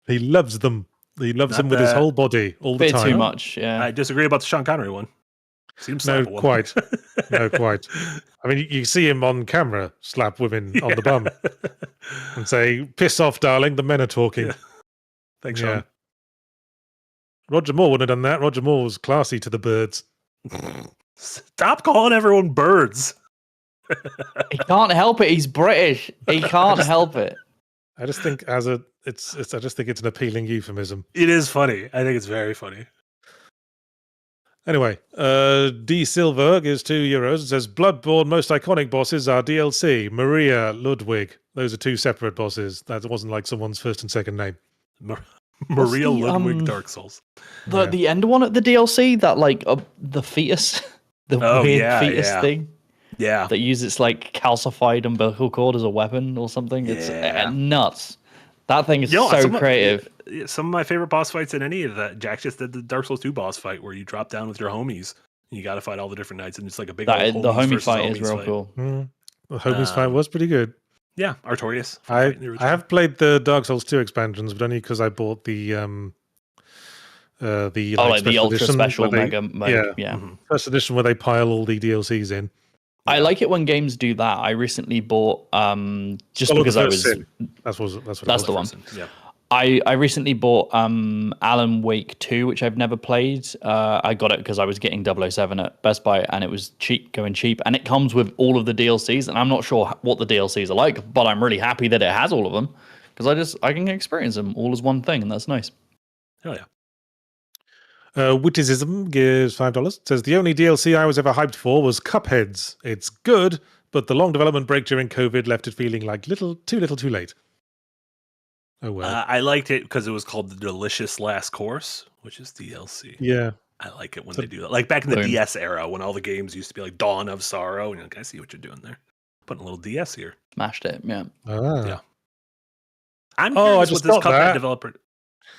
loves them. He loves them with his whole body all the Bit time. too much, yeah. I disagree about the Sean Connery one. See him slap a woman. Quite. No, quite. I mean, you see him on camera slap women on the bum and say, "Piss off, darling. The men are talking." Yeah. Thanks, Sean. Roger Moore would have done that. Roger Moore was classy to the birds. Stop calling everyone birds. He can't help it. He's British. He can't help it. I just think I just think it's an appealing euphemism. It is funny. I think it's very funny. Anyway, D Silver gives €2 and says Bloodborne most iconic bosses are DLC, Maria, Ludwig. Those are two separate bosses. That wasn't like someone's first and second name. Maria Ludwig Dark Souls. The end one at the DLC, that like the fetus, the weird fetus thing. Yeah. That uses like calcified umbilical cord as a weapon or something. It's nuts. That thing is so creative. Some of my favorite boss fights in any of that. Jack just did the Dark Souls 2 boss fight where you drop down with your homies. And you got to fight all the different knights, and it's like a big. The homie fight is real cool. The homies fight was pretty good. Yeah, Artorias. I have played the Dark Souls 2 expansions, but only because I bought the the ultra edition special mega. First edition where they pile all the DLCs in. I like it when games do that. I recently bought just because I was. That's the one. Yeah. I recently bought Alan Wake 2, which I've never played. I got it because I was getting 007 at Best Buy, and it was going cheap. And it comes with all of the DLCs, and I'm not sure what the DLCs are like, but I'm really happy that it has all of them because I can experience them all as one thing, and that's nice. Hell yeah. Witticism gives $5. Says the only DLC I was ever hyped for was Cuphead's. It's good, but the long development break during COVID left it feeling like too little too late. Oh well. I liked it because it was called the Delicious Last Course, which is DLC. Yeah. I like it when they do that. Like back in the DS era when all the games used to be like Dawn of Sorrow, and you're like, I see what you're doing there. Putting a little DS here. Smashed it, yeah. Yeah. I'm curious what this Cuphead developer.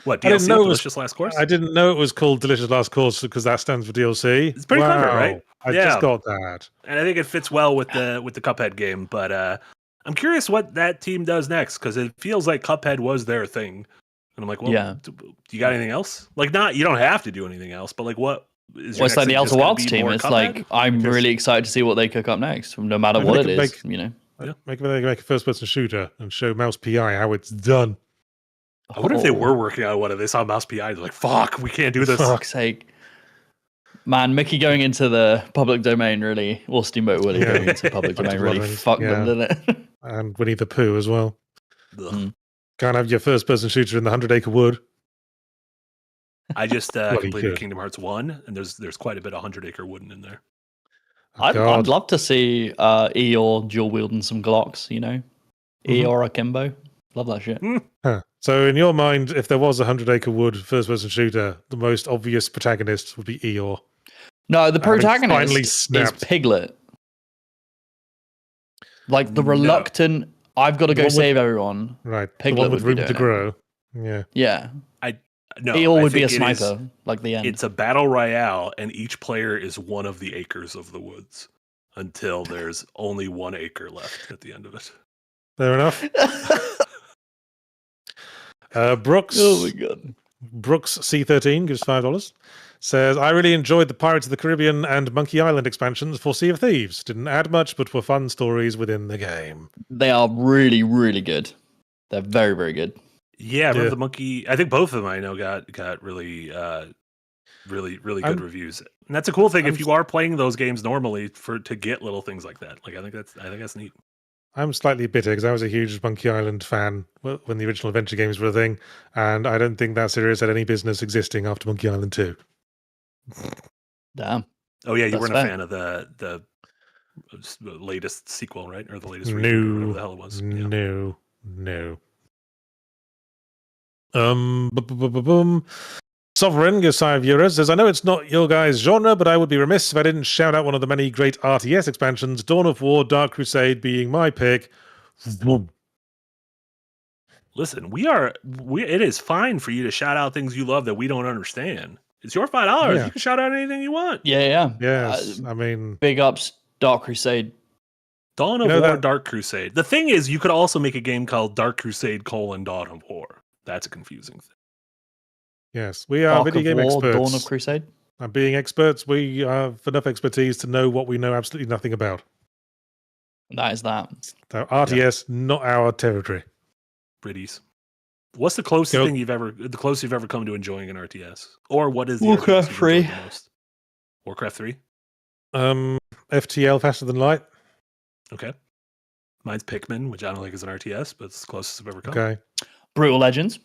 What, DLC Delicious Last Course? I didn't know it was called Delicious Last Course because that stands for DLC. It's pretty clever, right? I just got that. And I think it fits well with the Cuphead game, but I'm curious what that team does next because it feels like Cuphead was their thing. And I'm like, well, do you got anything else? Like, you don't have to do anything else, but like, what is your it's like the Outer Wilds team. It's Cuphead? like, I'm really excited to see what they cook up next, no matter what it is, Make a first-person shooter and show Mouse PI how it's done. I wonder if they were working on one and they saw Mouse PI. They're like, fuck, we can't do this. For fuck's sake. Man, Mickey going into the public domain really, or Steamboat Willie going into the public domain really fucked them, didn't it? And Winnie the Pooh as well. Ugh. Can't have your first-person shooter in the 100-acre wood. I just completed Kingdom Hearts 1, and there's quite a bit of 100-acre wooden in there. I'd love to see Eeyore dual wielding some Glocks, Eeyore akimbo. Love that shit. Huh. So in your mind, if there was a 100-acre wood first-person shooter, the most obvious protagonist would be Eeyore. No, the protagonist is Piglet. Like the reluctant, I've got to go save everyone. Right. Piglet the one with would room to grow. Yeah. Yeah. No, Eeyore would be a sniper, like the end. It's a battle royale, and each player is one of the acres of the woods until there's only 1 acre left at the end of it. Fair enough. Brooks. Oh my god. Brooks C13 gives $5. Says, I really enjoyed the Pirates of the Caribbean and Monkey Island expansions for Sea of Thieves. Didn't add much, but were fun stories within the game. They are really, really good. They're very, very good. Yeah, I remember the monkey. I think both of them I know got really, really good reviews. And that's a cool thing if you are playing those games normally to get little things like that. Like I think that's neat. I'm slightly bitter because I was a huge Monkey Island fan when the original adventure games were a thing, and I don't think that series had any business existing after Monkey Island 2. Damn. Oh yeah, you That's weren't fair. a fan of the latest sequel, right? Or the latest reboot, or whatever the hell it was. Yeah. No. Boom. Sovereign gives €5. Says, I know it's not your guys' genre, but I would be remiss if I didn't shout out one of the many great RTS expansions, Dawn of War, Dark Crusade being my pick. Listen, it is fine for you to shout out things you love that we don't understand. It's your $5. Yeah. You can shout out anything you want. Yeah. Yes, I mean, Big ups, Dark Crusade. Dawn of War, Dark Crusade. The thing is, you could also make a game called Dark Crusade: Dawn of War. That's a confusing thing. yes, we are Dark video of game War, experts. Dawn of Crusade. And being experts, we have enough expertise to know what we know absolutely nothing about. That is that. So RTS, not our territory. Pretties. What's the closest thing you've ever come to enjoying an RTS? Or what is the Warcraft RTS you've 3. enjoyed the most? Warcraft 3? FTL, Faster Than Light. Okay. Mine's Pikmin, which I don't think is an RTS, but it's the closest I've ever come. Okay. Brutal Legends.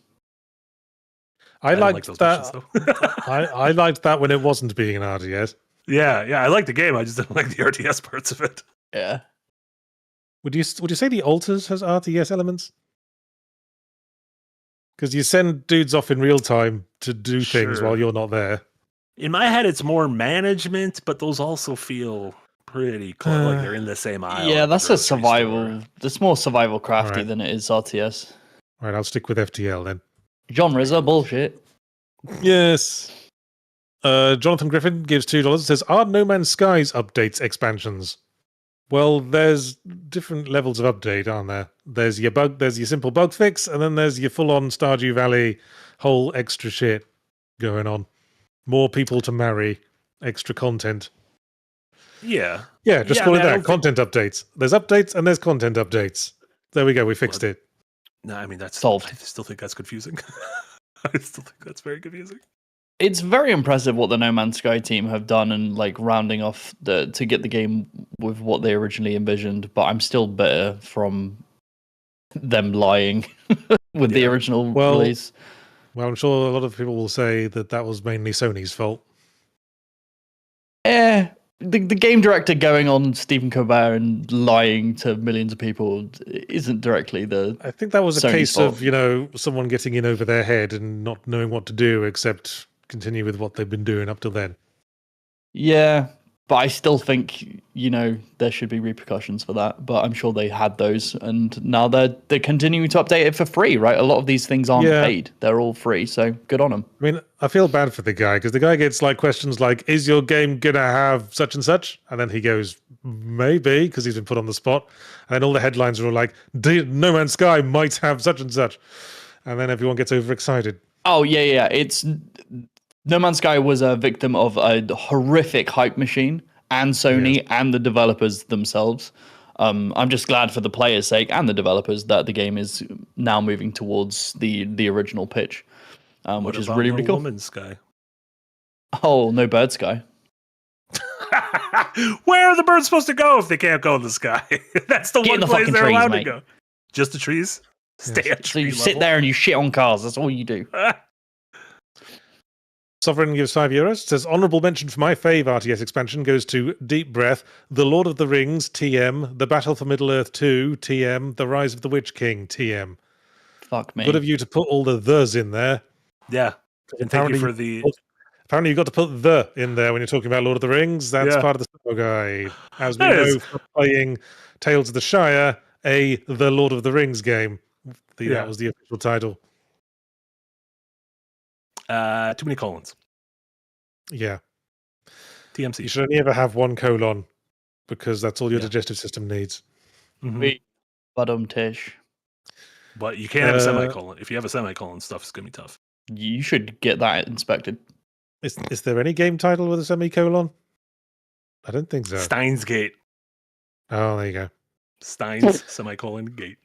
I liked like those that. missions, I liked that when it wasn't being an RTS. Yeah, I like the game. I just didn't like the RTS parts of it. Yeah. Would you say the Alters has RTS elements? Because you send dudes off in real time to do things Sure. while you're not there. In my head, it's more management, but those also feel pretty close. Like they're in the same aisle. Yeah, at the that's a grocery survival. store. That's more survival crafty Alright. than it is RTS. All right, I'll stick with FTL then. Genres are bullshit. Yes. Jonathan Griffin gives $2. Says, "Are No Man's Skies updates expansions?" Well, there's different levels of update, aren't there? There's your simple bug fix, and then there's your full-on Stardew Valley whole extra shit going on. More people to marry, extra content. Yeah. Yeah, just Yeah, call I it mean, I that. don't think- Content updates. There's updates and there's content updates. There we go. We fixed it. No, I mean, that's Solved. I still think that's confusing. I still think that's very confusing. It's very impressive what the No Man's Sky team have done and like rounding off to get the game with what they originally envisioned. But I'm still bitter from them lying with the original release. Well, I'm sure a lot of people will say that was mainly Sony's fault. The game director going on Stephen Colbert and lying to millions of people isn't directly the. I think that was a Sony's case fault. of, someone getting in over their head and not knowing what to do except continue with what they've been doing up till then. Yeah, but I still think there should be repercussions for that. But I'm sure they had those, and now they're continuing to update it for free. Right, a lot of these things aren't paid; they're all free. So good on them. I mean, I feel bad for the guy because the guy gets like questions like, "Is your game gonna have such and such?" And then he goes, "Maybe," because he's been put on the spot. And then all the headlines are all like, "No Man's Sky might have such and such," and then everyone gets overexcited. Oh yeah. It's No Man's Sky was a victim of a horrific hype machine, and Sony and the developers themselves. I'm just glad for the players' sake and the developers that the game is now moving towards the original pitch, which is really, really cool. Woman's Sky. Oh, no Bird Sky. Where are the birds supposed to go if they can't go in the sky? That's the Get in one the place fucking they're trees, allowed mate. to go. Just the trees? Stay at So tree you sit level. there and you shit on cars. That's all you do. Sovereign gives €5. Says, honourable mention for my fave RTS expansion goes to Deep Breath, The Lord of the Rings, TM, The Battle for Middle-earth 2, TM, The Rise of the Witch King, TM. Fuck me. Good of you to put all the thes in there. Yeah. And thank you for the... Apparently you've got to put the in there when you're talking about Lord of the Rings. That's part of the Summer Guide. As we know from playing Tales of the Shire, The Lord of the Rings game. That was the official title. Too many colons. Yeah. TMC. You should only ever have one colon because that's all your digestive system needs. Mhm. Tish. But you can't have a semicolon. If you have a semicolon, stuff is going to be tough. You should get that inspected. Is there any game title with a semicolon? I don't think so. Steins Gate. Oh, there you go. Steins, semicolon, gate.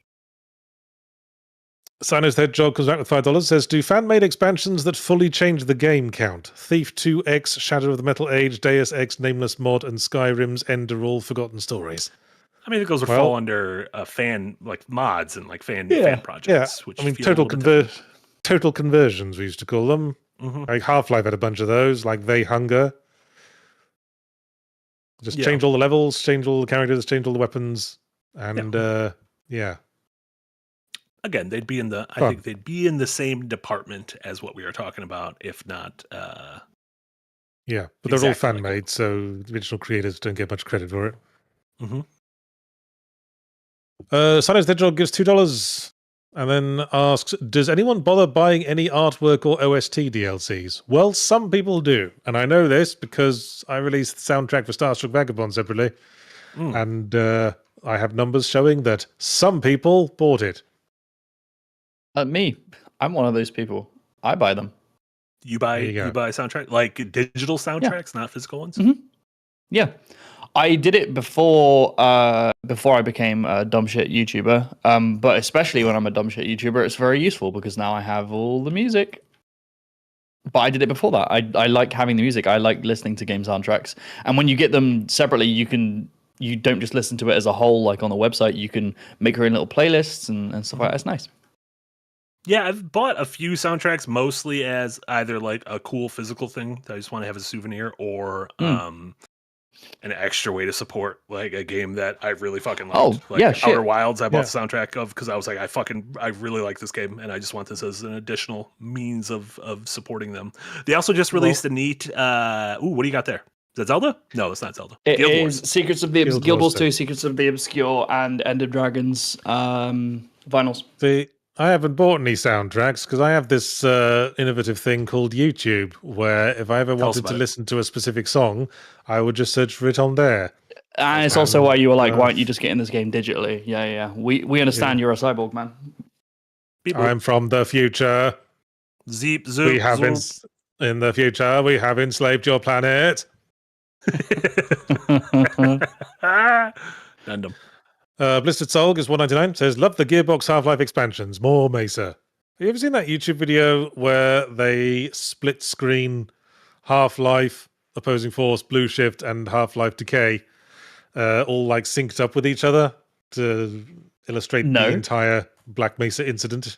Sinos the Hedgehog comes back with $5. Says, do fan-made expansions that fully change the game count? Thief 2X, Shadow of the Metal Age, Deus Ex, Nameless Mod, and Skyrim's End are all forgotten stories. I mean, those would fall under fan like mods and like fan projects. Which I mean, feel a little bit total conversions we used to call them. different. Like Half-Life had a bunch of those. Like They Hunger. Just change all the levels, change all the characters, change all the weapons, and Again, they'd be in the. I think they'd be in the same department as what we are talking about, if not. Yeah, but they're all fan made, so the original creators don't get much credit for it. Mm-hmm. Silence the Hedgehog gives $2 and then asks, does anyone bother buying any artwork or OST DLCs? Well, some people do, and I know this because I released the soundtrack for Starstruck Vagabond separately, and I have numbers showing that some people bought it. Me, I'm one of those people. I buy them. You buy soundtrack, like digital soundtracks, not physical ones. Mm-hmm. Yeah, I did it before I became a dumb shit YouTuber. But especially when I'm a dumb shit YouTuber, it's very useful because now I have all the music. But I did it before that. I like having the music. I like listening to game soundtracks. And when you get them separately, you don't just listen to it as a whole, like on the website. You can make your own little playlists and stuff like that. It's nice. Yeah, I've bought a few soundtracks mostly as either like a cool physical thing that I just want to have as a souvenir, or an extra way to support like a game that I really fucking liked. Outer Wilds, I bought the soundtrack of because I was like, I really like this game, and I just want this as an additional means of supporting them. They also just released a neat. What do you got there? Is that Zelda? No, it's not Zelda. It is Secrets of the Guild Wars 2, Secrets of the Obscure, and End of Dragons vinyls. I haven't bought any soundtracks because I have this innovative thing called YouTube, where if I ever wanted to listen to a specific song, I would just search for it on there. And it's also why you were like, why aren't you just getting this game digitally? Yeah. We understand you're a cyborg, man. I'm from the future. Zeep, zoop, we have in the future, we have enslaved your planet. Random. Blistered Soul gives $1.99, says, love the Gearbox Half-Life expansions, more Mesa. Have you ever seen that YouTube video where they split screen Half-Life, Opposing Force, Blue Shift, and Half-Life Decay, all like synced up with each other to illustrate the entire Black Mesa incident?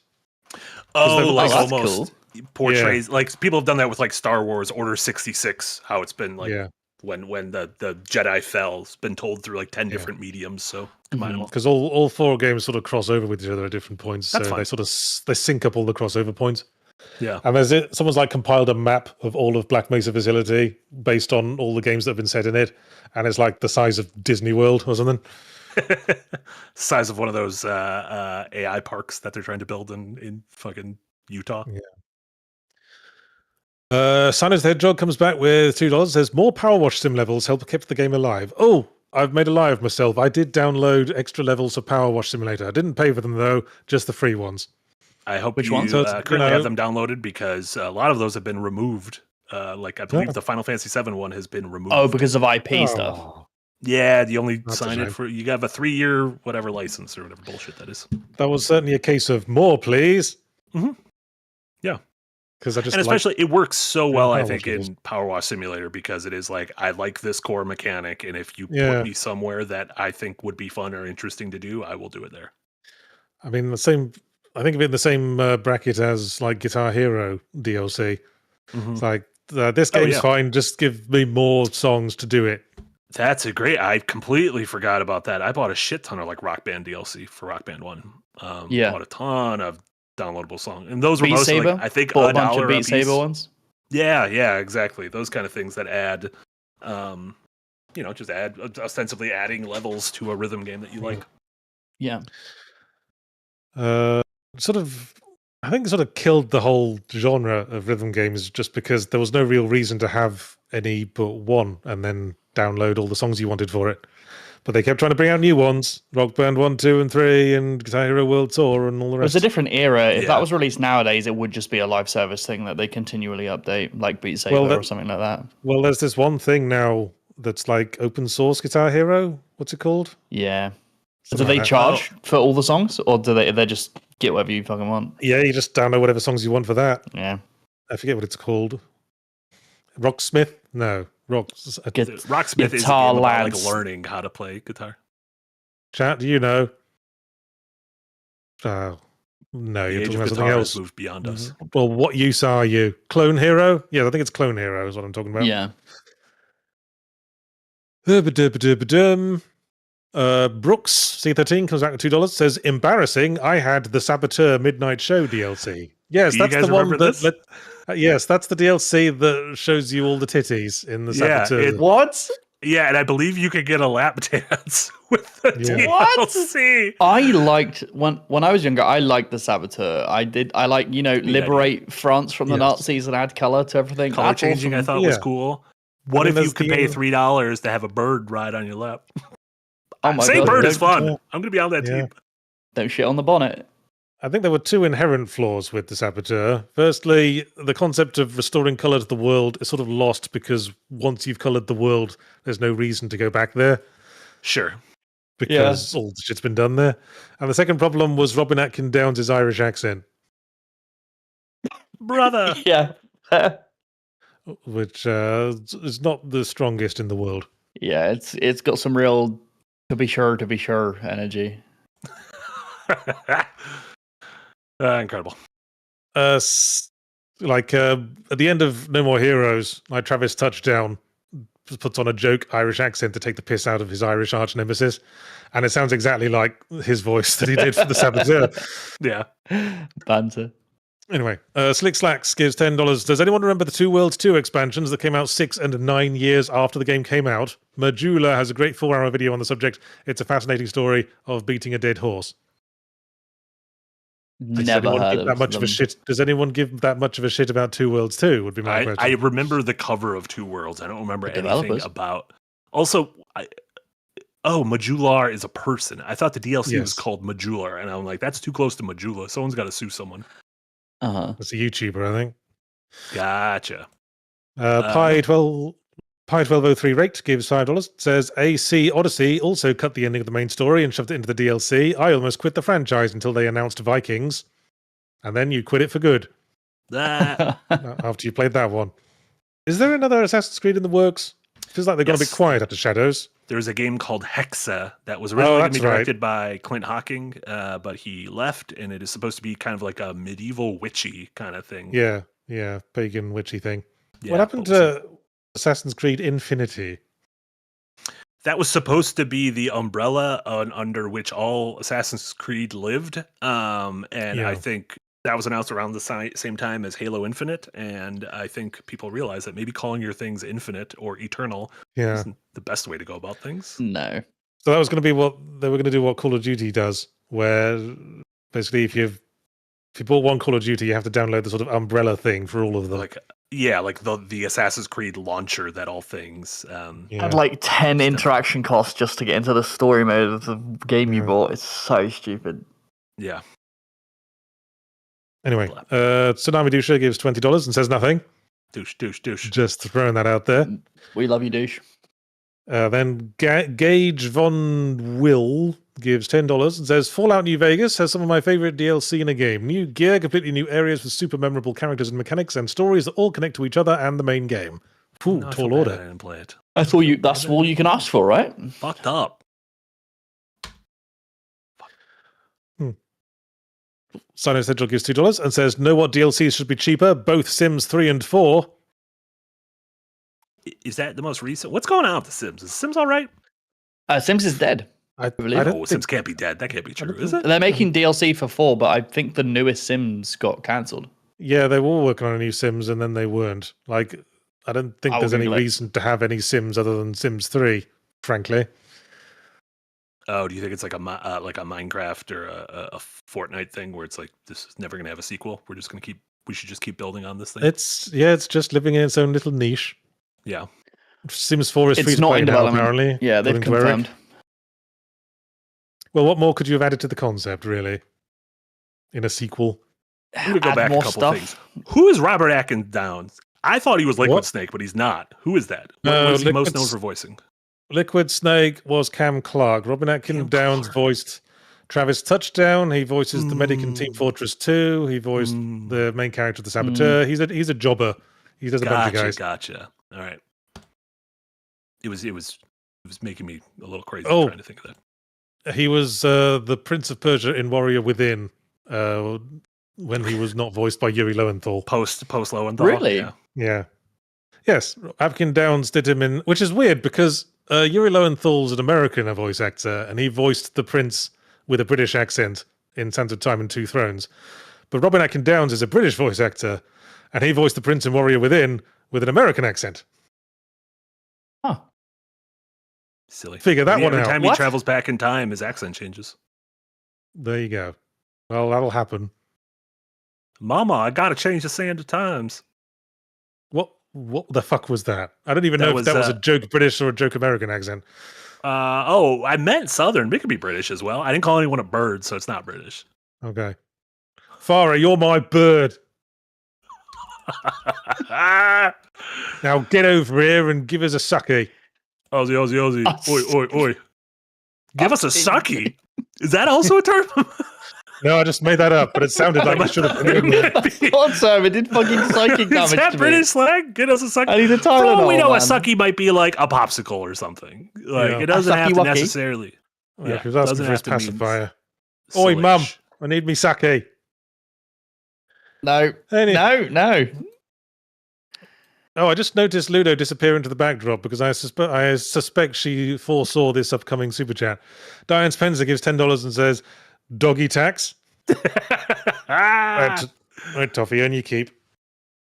Oh, like that's almost cool. Portrays, like people have done that with like Star Wars Order 66, how it's been like when the Jedi fell, it's been told through like 10 different mediums, so combine them all. Because all four games sort of cross over with each other at different points, That's so fine. they sync up all the crossover points. Yeah. And someone's like compiled a map of all of Black Mesa facility based on all the games that have been set in it, and it's like the size of Disney World or something. Size of one of those AI parks that they're trying to build in fucking Utah. Yeah. Silence the Hedgehog comes back with $2. Says more Power Wash Sim levels help keep the game alive. Oh, I've made a lie of myself. I did download extra levels of Power Wash Simulator. I didn't pay for them though, just the free ones. I hope you currently have them downloaded because a lot of those have been removed. Like I believe the Final Fantasy VII one has been removed. Oh, because of IP stuff. Yeah, you only sign it for you have a 3-year whatever license or whatever bullshit that is. That was certainly a case of more, please. Mm-hmm. Yeah. Because and especially it works so well, I think, in Power Wash Simulator because it is like I like this core mechanic, and if you put me somewhere that I think would be fun or interesting to do, I will do it there. I mean, I think of it in the same bracket as like Guitar Hero DLC. Mm-hmm. It's like this game's fine. Just give me more songs to do it. That's a great. I completely forgot about that. I bought a shit ton of like Rock Band DLC for Rock Band 1. Bought a ton of downloadable songs, and those were mostly like, I think a bunch of Beat Saber ones. Yeah, exactly. Those kind of things that add, just ostensibly adding levels to a rhythm game that you like. Yeah. I think sort of killed the whole genre of rhythm games just because there was no real reason to have any but one and then download all the songs you wanted for it. But they kept trying to bring out new ones, Rock Band 1, 2, and 3, and Guitar Hero World Tour, and all the rest. It was a different era. If that was released nowadays, it would just be a live service thing that they continually update, like Beat Saber or something like that. Well, there's this one thing now that's like open source Guitar Hero. What's it called? Yeah. So do they charge for all the songs, or do they just get whatever you fucking want? Yeah, you just download whatever songs you want for that. Yeah. I forget what it's called. Rocksmith? No. Rocksmith is like learning how to play guitar. Chat, do you know? No, The you're age talking of about something guitar else. has moved beyond us. Well, what use are you? Clone Hero? Yeah, I think it's Clone Hero is what I'm talking about. Yeah. Brooks C13 comes back with $2. Says embarrassing. I had the Saboteur Midnight Show DLC. Yes, Do you that's guys the one remember this? yes, that's the DLC that shows you all the titties in the Yeah, Saboteur. What? Yeah, and I believe you could get a lap dance with the Yeah. What? DLC. I liked when I was younger. I liked the Saboteur. I like liberate France from the Yes. Nazis and add color to everything. Color That's changing, I awesome. thought was Yeah. cool. What mean, if you there's could the- pay $3 to have a bird ride on your lap? Oh my Say god! bird is don't- fun. Yeah. I'm gonna be on that Yeah. team. Don't shit on the bonnet. I think there were two inherent flaws with the Saboteur. Firstly, the concept of restoring color to the world is sort of lost because once you've colored the world, there's no reason to go back there Sure. because all the shit's been done there. And the second problem was Robin Atkin Downs' Irish accent, Brother. Yeah. which is not the strongest in the world. Yeah, it's got some real to be sure energy. Incredible. At the end of No More Heroes, like Travis Touchdown puts on a joke Irish accent to take the piss out of his Irish arch nemesis, and it sounds exactly like his voice that he did for the Saboteur. Yeah. Banter. Anyway, Slick Slacks gives $10. Does anyone remember the Two Worlds 2 expansions that came out 6 and 9 years after the game came out? Majula has a great 4-hour video on the subject. It's a fascinating story of beating a dead horse. Never heard of that much of a them. shit? Does anyone give that much of a shit about Two Worlds 2? Would be my I question. remember the cover of Two Worlds. I don't remember The anything developers. about. Also, Majular is a person. I thought the DLC was Yes. called Majular, and I'm like, that's too close to Majula. Someone's got to sue someone. That's a YouTuber, I think. Gotcha. Pi1203 Rate gives $5. Says AC Odyssey also cut the ending of the main story and shoved it into the DLC. I almost quit the franchise until they announced Vikings, and then you quit it for good That after you played that one. Is there another Assassin's Creed in the works? Feels like they've got a bit Yes. quiet after Shadows. there's a game called Hexa that was originally going to that's be right. directed by Clint Hawking, but he left, and it is supposed to be kind of like a medieval witchy kind of thing. Yeah, pagan witchy thing. Yeah, What happened but we'll see. to Assassin's Creed Infinity? That was supposed to be the umbrella under which all Assassin's Creed lived. And Yeah. I think that was announced around the same time as Halo Infinite. And I think people realize that maybe calling your things infinite or eternal Yeah. isn't the best way to go about things. No. So that was going to be what they were going to do. What Call of Duty does, where basically if you bought one Call of Duty, you have to download the sort of umbrella thing for all of them. Like the Assassin's Creed launcher that all things. Yeah. Had like 10 interaction costs just to get into the story mode of the game you Yeah. bought. It's so stupid. Yeah. Anyway, Tsunami Dusha gives $20 and says nothing. Douche. Just throwing that out there. We love you, douche. Then Gage Von Will gives $10 and says Fallout New Vegas has some of my favorite DLC in a game. New gear, completely new areas with super memorable characters and mechanics, and stories that all connect to each other and the main game. Ooh, No, I feel tall bad I order. didn't play it. I thought that's all you can ask for, right? Fucked up. Sinus Central gives $2 and says know what DLCs should be cheaper? Both Sims 3 and 4. Is that the most recent? What's going on with The Sims? Is Sims all right? Sims is dead. I believe- don't Oh, think- Sims can't be dead. That can't be true, is it? They're making DLC for 4, but I think the newest Sims got cancelled. Yeah, they were working on a new Sims and then they weren't. Like, I don't think I'll there's any Google it. reason to have any Sims other than Sims 3, frankly. Oh, do you think it's like a Minecraft or a Fortnite thing where it's like this is never going to have a sequel? We should just keep building on this thing. It's just living in its own little niche. Yeah. Sims 4 is free It's to not play in now, development. apparently. Yeah, they've according to Eric. confirmed. Well, what more could you have added to the concept, really, in a sequel? I'm gonna go Add back a more couple stuff. things. Who is Robert Atkins Downs? I thought he was Liquid What? Snake, but he's not. Who is that? What is he most Liquid known S- for voicing? Liquid Snake was Cam Clark. Robin Atkin Cam Downs Clark. voiced Travis Touchdown. He voices the medic in Team Mm. Fortress 2. He voiced Mm. the main character, the Saboteur. He's a jobber. He does a bunch of guys. Gotcha. All right. It was making me a little crazy Oh. trying to think of that. He was the Prince of Persia in Warrior Within, when he was not voiced by Yuri Lowenthal. Post Lowenthal. Really? Yeah. Yeah. Yes, Abkin Downs did him in, which is weird because Yuri Lowenthal's an American voice actor, and he voiced the Prince with a British accent in Sands of Time and Two Thrones. But Robin Atkin Downs is a British voice actor, and he voiced the Prince in Warrior Within with an American accent. Huh. Silly. Figure that one Every out. time he What? travels back in time, his accent changes. There you go. Well, that'll happen. Mama, I gotta change the Sand of Times. What the fuck was that? I don't even That know was, if that was a joke British or a joke American accent. I meant Southern, but it could be British as well. I didn't call anyone a bird, so it's not British. Okay. Farah, you're my bird. Aussie, Now get over here and give us a sucky. Aussie. Oi, oi, oi. Give us a Aussie. sucky. Is that also a term? No, I just made that up, but it sounded like it should have been in there. Thought so. It did fucking psychic Is damage that to British me. slang? Get us a sucky. I need a For all Tylenol, we know, a man. sucky might be like a popsicle or something. Like Yeah. it doesn't A have to sucky-wucky? necessarily. Yeah, he was asking doesn't for his have to mean pacifier. Oi, slish. mum, I need me sake. No, no. Oh, I just noticed Ludo disappear into the backdrop because I suspect she foresaw this upcoming super chat. Diane Spencer gives $10 and says, "Doggy tax." Right, Toffee, and you keep.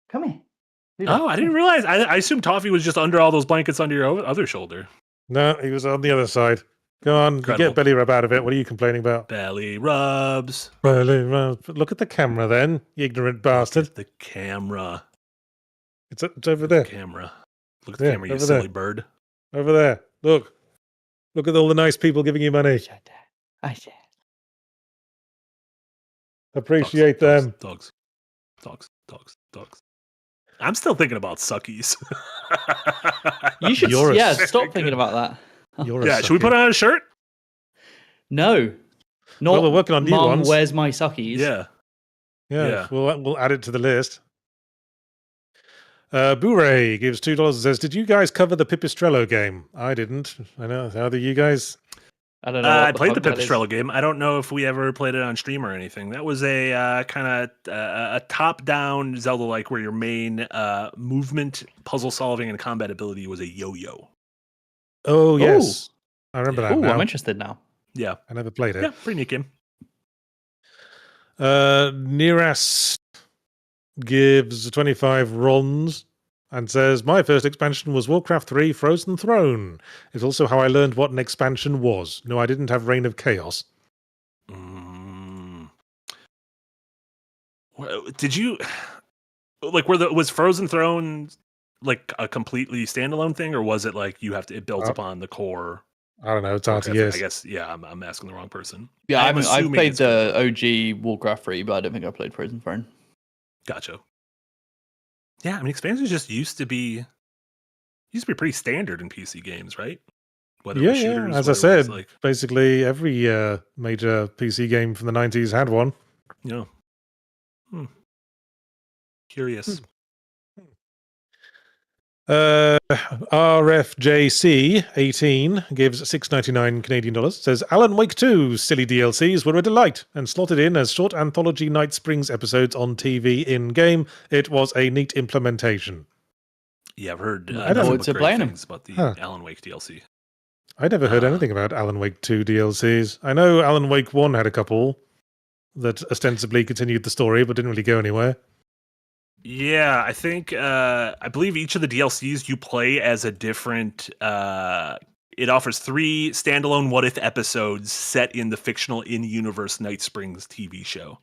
Come here. Oh, I didn't realize. I assumed Toffee was just under all those blankets under your other shoulder. No, he was on the other side. Go on, you Incredible. get belly rub out of it. What are you complaining about? Belly rubs. Belly rub. Look at the camera, then, you ignorant bastard. The camera. It's over there. Camera. Look at the Yeah, camera, you over silly there. bird. Over there. Look. Look at all the nice people giving you money. Appreciate them. Dogs. I'm still thinking about suckies. You should, You're a stop thinking about that. You're a Yeah, should we put sucker. on a shirt? No. Not Well, we're working on new Mum, ones. where's my suckies? Yeah. Yeah, Yeah. we'll add it to the list. Boo-ray gives $2 and says, "Did you guys cover the Pipistrello game? I didn't. I know. How do you guys?" I don't know. I what played the fuck that is. Pipistrello game. I don't know if we ever played it on stream or anything. That was a kind of a top-down Zelda-like where your main movement, puzzle solving, and combat ability was a yo-yo. Oh yes, I remember that. Ooh, Now. I'm interested now. Yeah. I never played it. Yeah, pretty neat game. Niras gives 25 runs and says, "My first expansion was Warcraft 3 Frozen Throne. It's also how I learned what an expansion was. No, I didn't have Reign of Chaos." Did you like was Frozen Throne like a completely standalone thing, or was it like it builds upon the core? I don't know. It's hard to Warcraft? guess. I guess yeah. I'm asking the wrong person. Yeah, I'm I've assuming played it's the OG Warcraft 3, but I don't think I played Frozen Throne. Gotcha. Yeah, I mean expansions just used to be pretty standard in PC games, right? Whether it was shooters, As I whether it was, said, basically every major PC game from the 90s had one. yeah. Curious. RFJC 18 gives $6.99 Canadian dollars. Says, "Alan Wake 2 silly DLCs were a delight and slotted in as short anthology Night Springs episodes on TV in game. It was a neat implementation." Yeah, I've heard I don't- nothing Forward but to great playing 'em. things about the Huh. Alan Wake DLC. I never heard anything about Alan Wake 2 DLCs. I know Alan Wake 1 had a couple that ostensibly continued the story but didn't really go anywhere. Yeah, I think I believe each of the DLCs you play as a different. It offers 3 standalone What If episodes set in the fictional in-universe Night Springs TV show.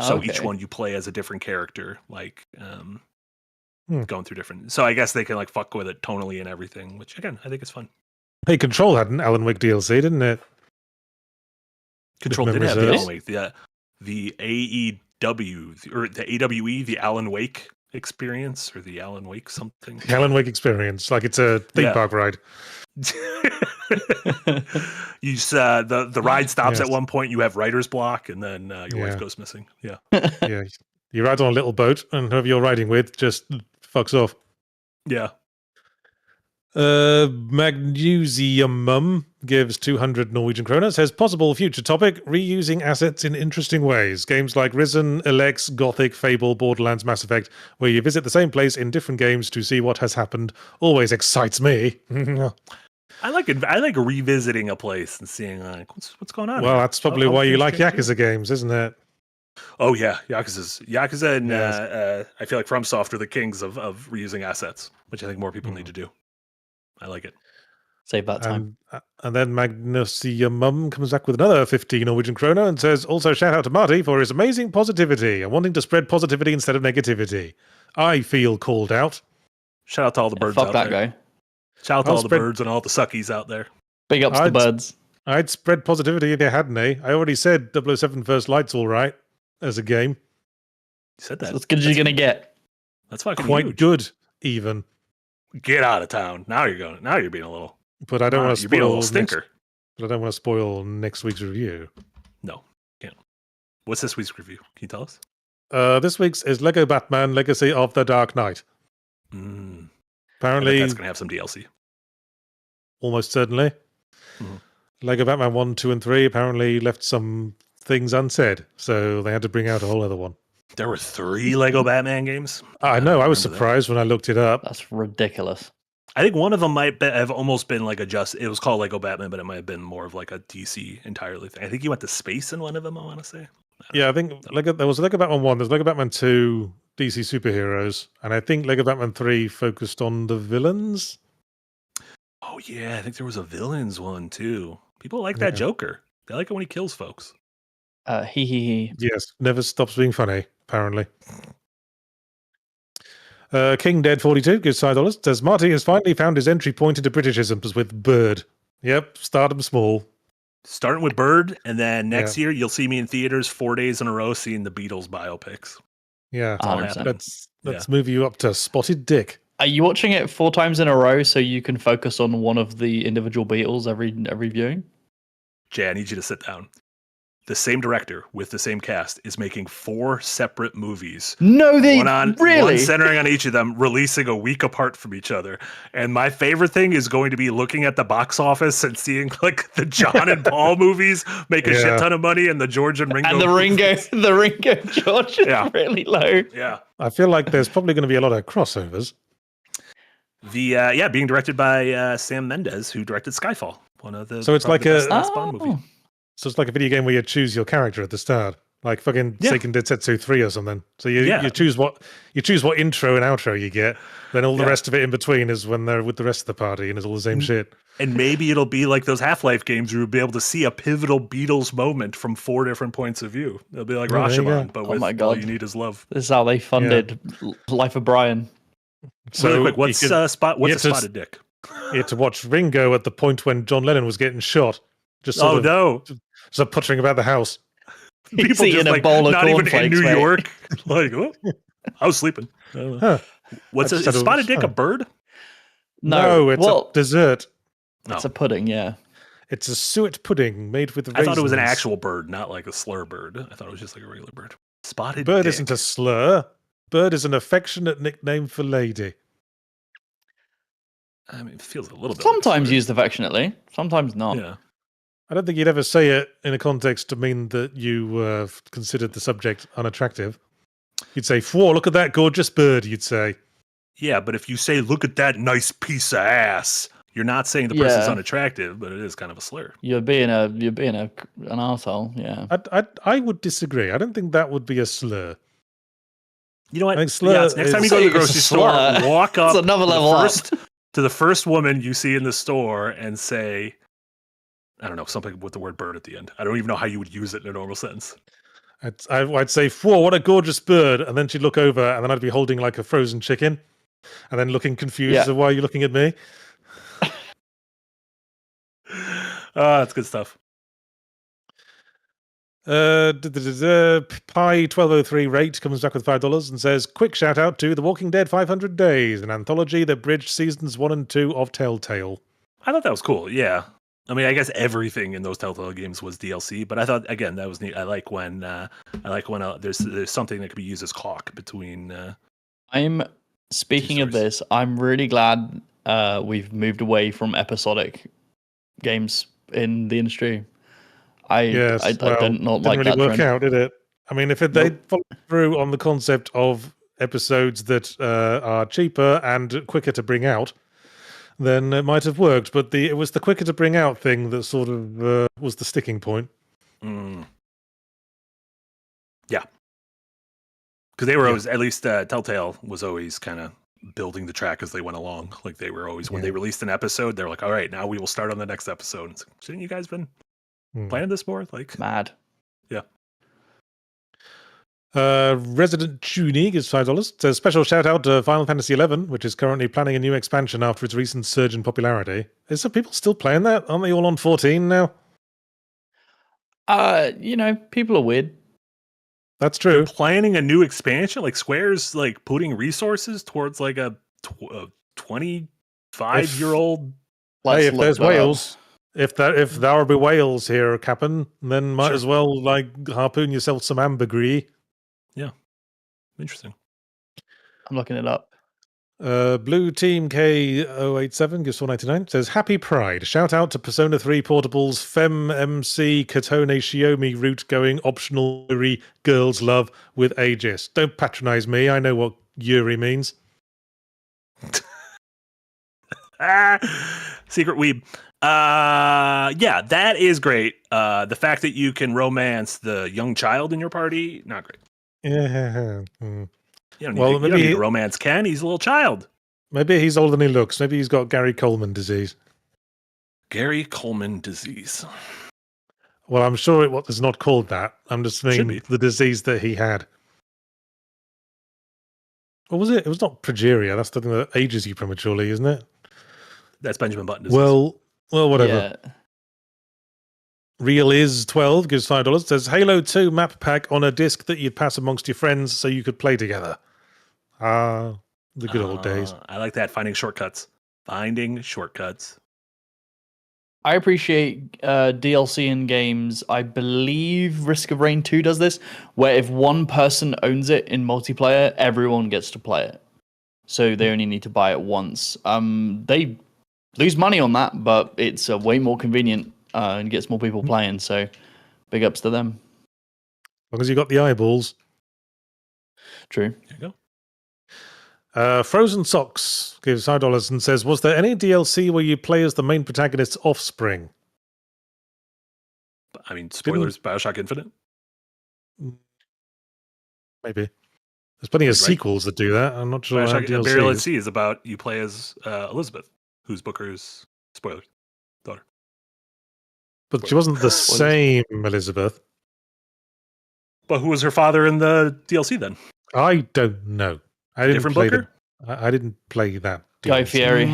So each one you play as a different character, like going through different. So I guess they can like fuck with it tonally and everything, which again I think is fun. Hey, Control had an Alan Wake DLC, didn't it? Control did memory have the serves. Alan Wake, the AEW or the AWE, the Alan Wake experience, or the Alan Wake something. The Alan Wake experience, like it's a theme Yeah. park ride. You just, the ride stops Yes. at one point. You have writer's block, and then your Yeah. wife goes missing. Yeah, Yeah, you ride on a little boat, and whoever you're riding with just fucks off. yeah. Magnesium gives 200 Norwegian kroner. Says possible future topic: reusing assets in interesting ways. Games like Risen, Elex, Gothic, Fable, Borderlands, Mass Effect, where you visit the same place in different games to see what has happened, always excites me. I like it. I like revisiting a place and seeing like what's going on. Well, here? that's probably How why you things like change here. Yakuza games, isn't it? Oh yeah, Yakuza, and Yes. I feel like FromSoft are the kings of reusing assets, which I think more people need to do. I like it. Save that time. And then Magnesium comes back with another 50 Norwegian kroner and says, also shout out to Marty for his amazing positivity and wanting to spread positivity instead of negativity. I feel called out. Shout out to all the birds Fuck out that there. guy. Shout out to I'll all spread- the birds and all the suckies out there. Big ups to birds. I'd spread positivity if they hadn't, eh? I already said 007 First Light's all right as a game. You said that. That's as good as you're going to get. That's fucking Quite huge. good, even. Get out of town. Now you're going. Now you're being a little. But I don't want to You're being a spoil little stinker. But I don't want to spoil next week's review. No, can't. What's this week's review? Can you tell us? This week's is Lego Batman Legacy of the Dark Knight. I bet Apparently, that's gonna have some DLC. almost certainly. Mhm. Lego Batman 1, 2, and 3 apparently left some things unsaid, so they had to bring out a whole other one. There were 3 Lego Batman games. I know, I was remember that. surprised when I looked it up. That's ridiculous. I think one of them might have almost been like it was called Lego Batman, but it might have been more of like a DC entirely thing. I think he went to space in one of them, I want to say. Yeah, I think there was Lego Batman 1, there's Lego Batman 2, DC superheroes, and I think Lego Batman 3 focused on the villains. Oh yeah, I think there was a villains one too. People like that Yeah. Joker. They like it when he kills folks. He. Yes, never stops being funny, apparently. King Dead 42 gives $5. Says Marty has finally found his entry point into Britishisms with Bird. Yep, start 'em small. Starting with Bird, and then next year you'll see me in theaters 4 days in a row seeing the Beatles biopics. Yeah, all 100%. happening. let's move you up to Spotted Dick. Are you watching it 4 times in a row so you can focus on one of the individual Beatles every viewing? Jay, I need you to sit down. The same director with the same cast is making 4 separate movies. No, they One really. centering on each of them, releasing a week apart from each other. And my favorite thing is going to be looking at the box office and seeing like the John and Paul movies make a Yeah. shit ton of money, and the George and Ringo And the Ringo George is Yeah. really low. Yeah. I feel like there's probably going to be a lot of crossovers. Being directed by Sam Mendes, who directed Skyfall, one of the. So it's probably like the a- best Bond movie. So it's like a video game where you choose your character at the start, like fucking Yeah. Seiken Densetsu 3 or something. So you Yeah. you choose what intro and outro you get. Then all the Yeah. rest of it in between is when they're with the rest of the party and it's all the same shit. And maybe it'll be like those Half-Life games where you'll be able to see a pivotal Beatles moment from 4 different points of view. It'll be like Oh, there you Rashomon, go. but Oh with my all God. you need is love. This is how they funded Life of Brian. So Really quick, what's you a get to- spotted dick? had to watch Ringo at the point when John Lennon was getting shot. Just sort Oh of no! sort of puttering about the house. He's People eating just a like bowl of not even in cornflakes, New mate. York. Like, oh, I was sleeping. I don't know. Huh. What's I a just had a- spotted dick? A bird? No, it's a dessert. No. it's a pudding, yeah. It's a suet pudding made with raisins. I thought it was an actual bird, not like a slur bird. I thought it was just like a regular bird. Spotted Bird dick. isn't a slur. Bird is an affectionate nickname for lady. I mean, it feels a little bit. Sometimes like a used affectionately, sometimes not. slur. Yeah. I don't think you'd ever say it in a context to mean that you considered the subject unattractive. You'd say, "Whoa, look at that gorgeous bird," you'd say. Yeah, but if you say, "Look at that nice piece of ass," you're not saying the person's Yeah. unattractive, but it is kind of a slur. You're being an arsehole, yeah. I would disagree. I don't think that would be a slur. You know what? I think slur Next time you go to the is- grocery store, slur. walk up It's another to the level up. to the first woman you see in the store and say, I don't know, something with the word bird at the end. I don't even know how you would use it in a normal sentence. I'd say, "Whoa, what a gorgeous bird," and then she'd look over, and then I'd be holding like a frozen chicken, and then looking confused. Yeah. So why are you looking at me? That's good stuff. Pi 1203 rate comes back with $5 and says, "Quick shout out to The Walking Dead 500 Days, an anthology that bridged seasons 1 and 2 of Telltale." I thought that was cool. Yeah. I mean, I guess everything in those Telltale games was DLC, but I thought again that was neat. I like when there's something that could be used as caulk between. I'm speaking of stories. this, I'm really glad we've moved away from episodic games in the industry. I don't not didn't like really that work trend. out, did it? I mean, if they'd followed through on the concept of episodes that are cheaper and quicker to bring out, then it might have worked. But it was the quicker to bring out thing that sort of was the sticking point. Yeah. Because they were always, at least Telltale was always kind of building the track as they went along. Like they were always, when they released an episode, they're like, all right, now we will start on the next episode. It's like, shouldn't you guys been planning this more? Like, Mad. Yeah. Resident Junie gives $5. Says special shout out to Final Fantasy XI, which is currently planning a new expansion after its recent surge in popularity. Is some people still playing that? Aren't they all on 14 now? People are weird. That's true. They're planning a new expansion. Like Square's like putting resources towards like a 25-year-old. Hey, if there's whales, if there be whales here, Captain, then might as well like harpoon yourself some ambergris. Yeah, interesting. I'm looking it up. Blue Team K087 gives $4.99. Says happy Pride. Shout out to Persona 3 Portable's Fem MC Katone Shiomi route going optional Yuri girls love with Aegis. Don't patronize me. I know what Yuri means. Secret weeb. Yeah, that is great. The fact that you can romance the young child in your party, not great. Yeah. You don't need to romance Ken. He's a little child. Maybe he's older than he looks. Maybe he's got Gary Coleman disease. Gary Coleman disease. Well, I'm sure it was not called that. I'm just saying the disease that he had. What was it? It was not progeria. That's the thing that ages you prematurely, isn't it? That's Benjamin Button disease. Well, whatever. Yeah. Real is 12 gives $5. Says Halo 2 map pack on a disc that you'd pass amongst your friends so you could play together. The good old days. I like that. Finding shortcuts. I appreciate DLC in games. I believe Risk of Rain 2 does this, where if one person owns it in multiplayer, everyone gets to play it. So they only need to buy it once. They lose money on that, but it's way more convenient and gets more people playing. So big ups to them. As long as you got the eyeballs. True. There you go. Frozen Socks gives $5 and says, was there any DLC where you play as the main protagonist's offspring? I mean, spoilers, Bioshock Infinite? Maybe. There's plenty of sequels that do that. I'm not sure. Bioshock Burial at Sea is about you play as Elizabeth, who's Booker's daughter. But she wasn't the same Elizabeth. But who was her father in the DLC then? I don't know. I didn't Different play Booker? I didn't play that. DLC. Guy Fieri.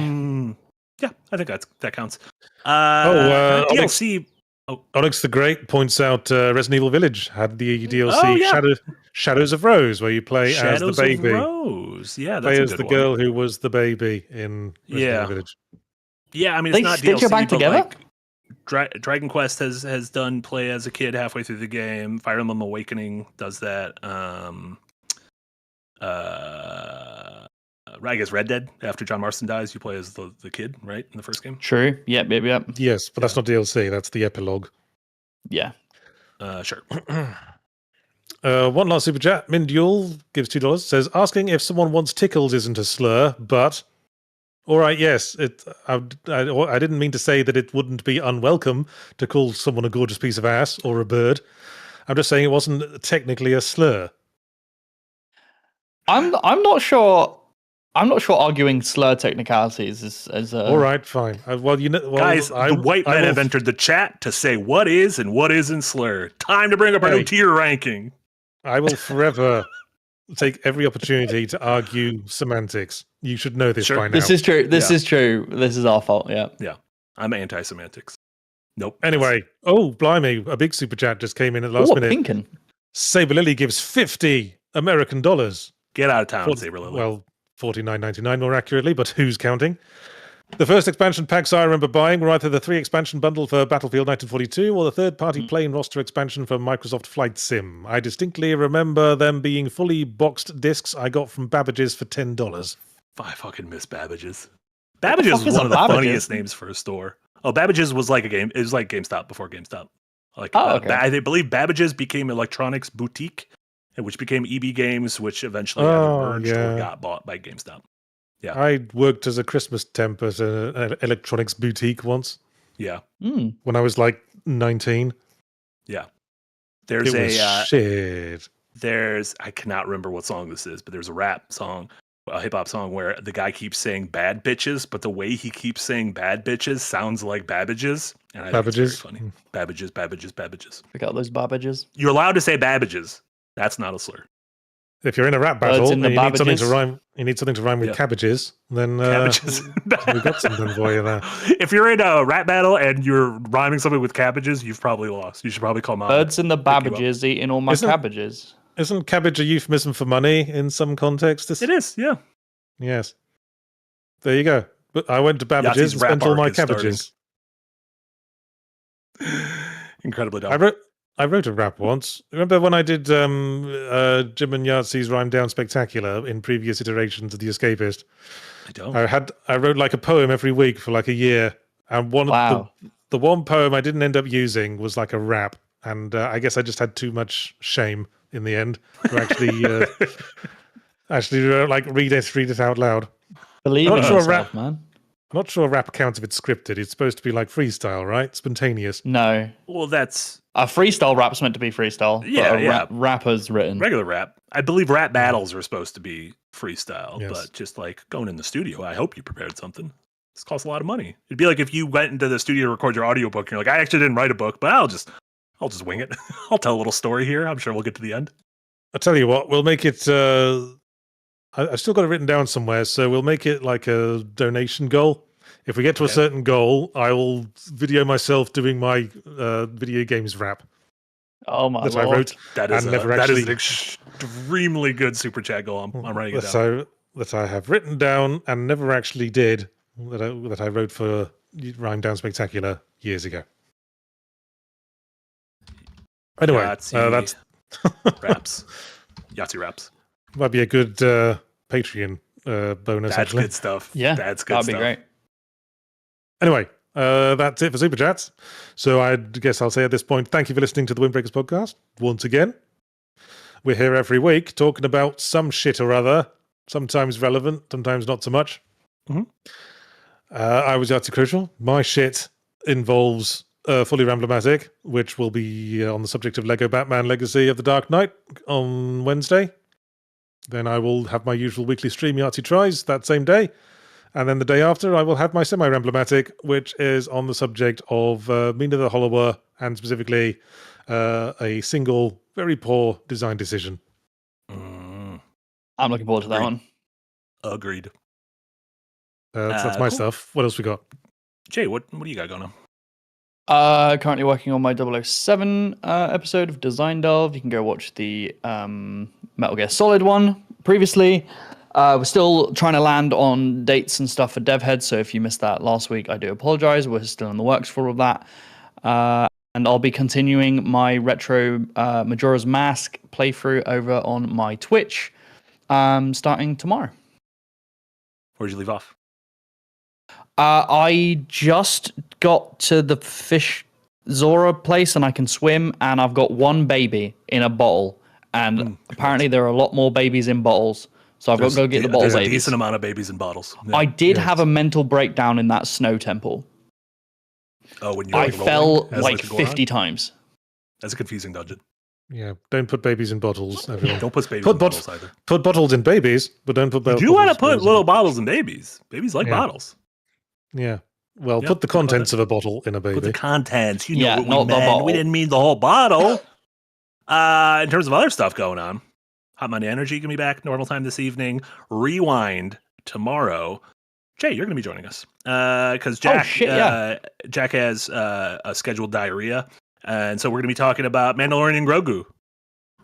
Yeah, I think that counts. DLC. Onyx the Great points out Resident Evil Village had the DLC Shadows of Rose, where you play as the baby. Shadows of Rose, yeah, that's play a good as the one. girl who was the baby in Resident Evil Village. Yeah, I mean, it's not stitch DLC, back but together? like Dragon Quest has done play as a kid halfway through the game. Fire Emblem Awakening does that. I guess Red Dead, after John Marston dies, you play as the kid, right, in the first game? True. Yep. Yes, but that's not DLC. That's the epilogue. Yeah. Sure. One last super chat. Mindule gives $2. Says, asking if someone wants tickles isn't a slur, but... All right, yes. I didn't mean to say that it wouldn't be unwelcome to call someone a gorgeous piece of ass or a bird. I'm just saying it wasn't technically a slur. I'm not sure. I'm not sure arguing slur technicalities is all right, fine. Guys, the white men have entered the chat to say what is and what isn't slur. Time to bring up our new tier ranking. I will forever take every opportunity to argue semantics. You should know this by now. This is true. This is true. This is our fault. Yeah. Yeah. I'm anti-semantics. Nope. Anyway, blimey, a big super chat just came in at the last minute. Pinkin. Saber Lily gives $50 American. Get out of town, Saber Lily. Well, $49.99 more accurately, but who's counting? The first expansion packs I remember buying were either the 3 expansion bundle for Battlefield 1942 or the third-party plane roster expansion for Microsoft Flight Sim. I distinctly remember them being fully boxed discs I got from Babbage's for $10. I fucking miss Babbage's. Babbage's fuck is is one a of the Babbage's? funniest names for a store. Oh, Babbage's was like a game. It was like GameStop before GameStop. Like, Okay. I believe Babbage's became Electronics Boutique, which became EB Games, which eventually either Oh, merged or yeah. got bought by GameStop. Yeah. I worked as a Christmas temp at an electronics boutique once Yeah. when I was like 19. Yeah. It There's was a shit. I cannot remember what song this is, but there's a rap song, a hip hop song where the guy keeps saying bad bitches, but the way he keeps saying bad bitches sounds like Babbage's. And I think it's Babbage's? very funny. Babbage's. Pick out those Babbages. You're allowed to say Babbage's. That's not a slur. If you're in a rap Birds battle in and the you need something to Babbages? rhyme, with Yeah. cabbages, then Cabbages. we've got something for you there. If you're in a rap battle and you're rhyming something with cabbages, you've probably lost. You should probably call mom. Birds in the pick you up. Babbages eating all my Isn't- cabbages. Isn't cabbage a euphemism for money in some contexts? It is, yeah. Yes. There you go. But I went to Babbage's Yahtzee's and rap spent all arc my is starting. cabbages. Incredibly dumb. I wrote a rap once. Remember when I did Jim and Yahtzee's Rhyme Down Spectacular in previous iterations of The Escapist? I don't. I wrote like a poem every week for like a year, and Wow. the one poem I didn't end up using was like a rap, and I guess I just had too much shame in the end to actually like read it out loud. Believe I'm in not sure yourself, man. I'm not sure a rap counts if it's scripted. It's supposed to be like freestyle, right? Spontaneous. No. Well, that's A freestyle rap's meant to be freestyle. Yeah, but a yeah. rapper's written. regular rap. I believe rap battles are supposed to be freestyle, Yes. but just like going in the studio, I hope you prepared something. This costs a lot of money. It'd be like if you went into the studio to record your audiobook and you're like, I actually didn't write a book, but I'll just wing it. I'll tell a little story here. I'm sure we'll get to the end. I'll tell you what, we'll make it. I've still got it written down somewhere, so we'll make it like a donation goal. If we get to a Okay. certain goal, I will video myself doing my video games rap Oh my that I lord. wrote. That is, And never that is actually- an extremely good super chat goal. I'm writing it down. So that I have written down and never actually did that I wrote for Rhyme Down Spectacular years ago. Anyway, Yahtzee that's raps. Yahtzee raps. might be a good Patreon bonus. That's actually. good stuff. Yeah, That's good that'd stuff. be great. Anyway, that's it for Super Chats. So I guess I'll say at this point, thank you for listening to the Windbreakers podcast. Once again, we're here every week talking about some shit or other, sometimes relevant, sometimes not so much. Mhm. I was Yahtzee Crucial. My shit involves Fully Ramblomatic, which will be on the subject of Lego Batman Legacy of the Dark Knight on Wednesday. Then I will have my usual weekly stream, Yahtzee Tries, that same day. And then the day after, I will have my semi-ramblomatic, which is on the subject of Mina the Hollower, and specifically a single, very poor design decision. Mm, I'm looking forward to that Agreed. one. agreed. That's my Cool. stuff. What else we got? Jay, what do you got going on? Currently working on my 007 episode of Design Delve. You can go watch the Metal Gear Solid one previously. We're still trying to land on dates and stuff for DevHead, so if you missed that last week, I do apologize. We're still in the works for all of that. And I'll be continuing my retro Majora's Mask playthrough over on my Twitch starting tomorrow. Where'd you leave off? I just got to the fish Zora place and I can swim, and I've got one baby in a bottle. And apparently there are a lot more babies in bottles. So I've got to go get the bottle There's a babies. decent amount of babies in bottles. Yeah. I did Yes. have a mental breakdown in that snow temple. Oh, when you were, I like, rolling fell as, like the Goron? 50 times. That's a confusing dungeon. Yeah, don't put babies in bottles, everyone. Don't put babies Put in bot- bottles either. Put bottles in babies, but don't put bottles. You want to put bottles in- little bottles in babies. Babies like Yeah. bottles. Yeah. Well, Yeah, put the think about contents of a bottle in a Put the baby. contents. You know Yeah, what we not the meant. bottle. We didn't mean the whole bottle. In terms of other stuff going on, Hot Monday Energy can be back normal time this evening. Rewind tomorrow. Jay, you're going to be joining us because Jack, shit, yeah. Jack has a scheduled diarrhea, and so we're going to be talking about Mandalorian Grogu.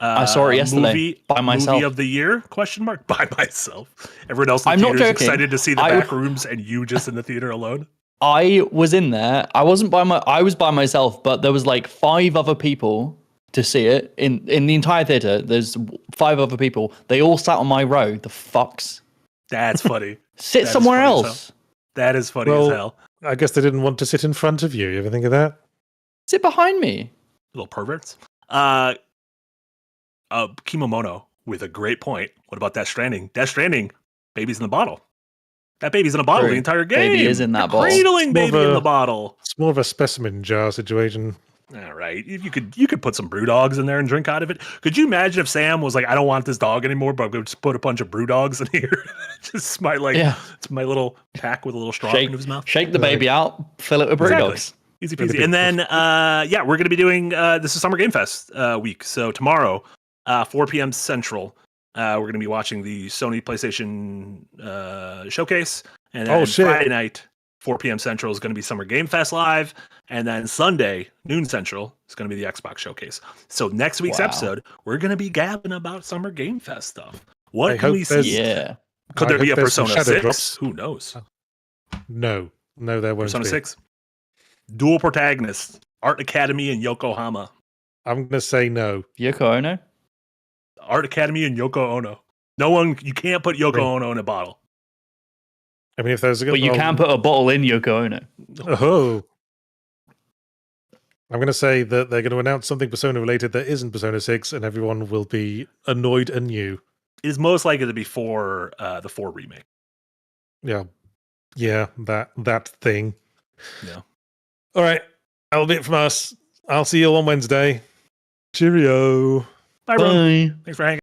I saw it yesterday movie, by myself. Movie of the year? Question mark. By myself. Everyone else in the I'm not theater is joking. excited to see the I- back rooms, and you just in the theater alone. I was in there. I was by myself, but there was like 5 other people to see it in the entire theater. There's 5 other people. They all sat on my row. The fucks. That's funny. Sit That is somewhere funny as else. That is funny Well, as hell. I guess they didn't want to sit in front of you. You ever think of that? Sit behind me. Little perverts. Kimomono with a great point. What about Death Stranding? Death Stranding, baby's in the bottle. That baby's in a bottle True. the entire game. Baby is in that bottle. Cradling It's more baby of in a- the bottle. It's more of a specimen jar situation. All right, you could put some brew dogs in there and drink out of it. Could you imagine if Sam was like, I don't want this dog anymore, but I'm going to just put a bunch of brew dogs in here? Just my it's my little pack with a little straw into his mouth. Shake the baby out, fill it with brew Exactly. dogs. Easy peasy. And then, we're going to be doing this is Summer Game Fest week. So tomorrow, 4 p.m. Central, we're going to be watching the Sony PlayStation showcase. And then Friday night, 4 p.m. Central is going to be Summer Game Fest live. And then Sunday, noon Central, is going to be the Xbox showcase. So next week's episode, we're going to be gabbing about Summer Game Fest stuff. What can we see? Yeah. Could there be a hope there's some Persona shadow 6? drops. Who knows? No, there won't Persona be. 6. Dual protagonists, Art Academy and Yokohama. I'm going to say no. Yoko Ono? Art Academy and Yoko Ono. You can't put Yoko Ono in a bottle. I mean, if there's a But you can put a bottle in Yoko Ono. Oh. I'm going to say that they're going to announce something Persona related that isn't Persona 6, and everyone will be annoyed anew. It is most likely to be for the 4 remake. Yeah, that thing. Yeah. All right, that'll be it from us. I'll see you all on Wednesday. Cheerio. Bye, everyone. Thanks for hanging.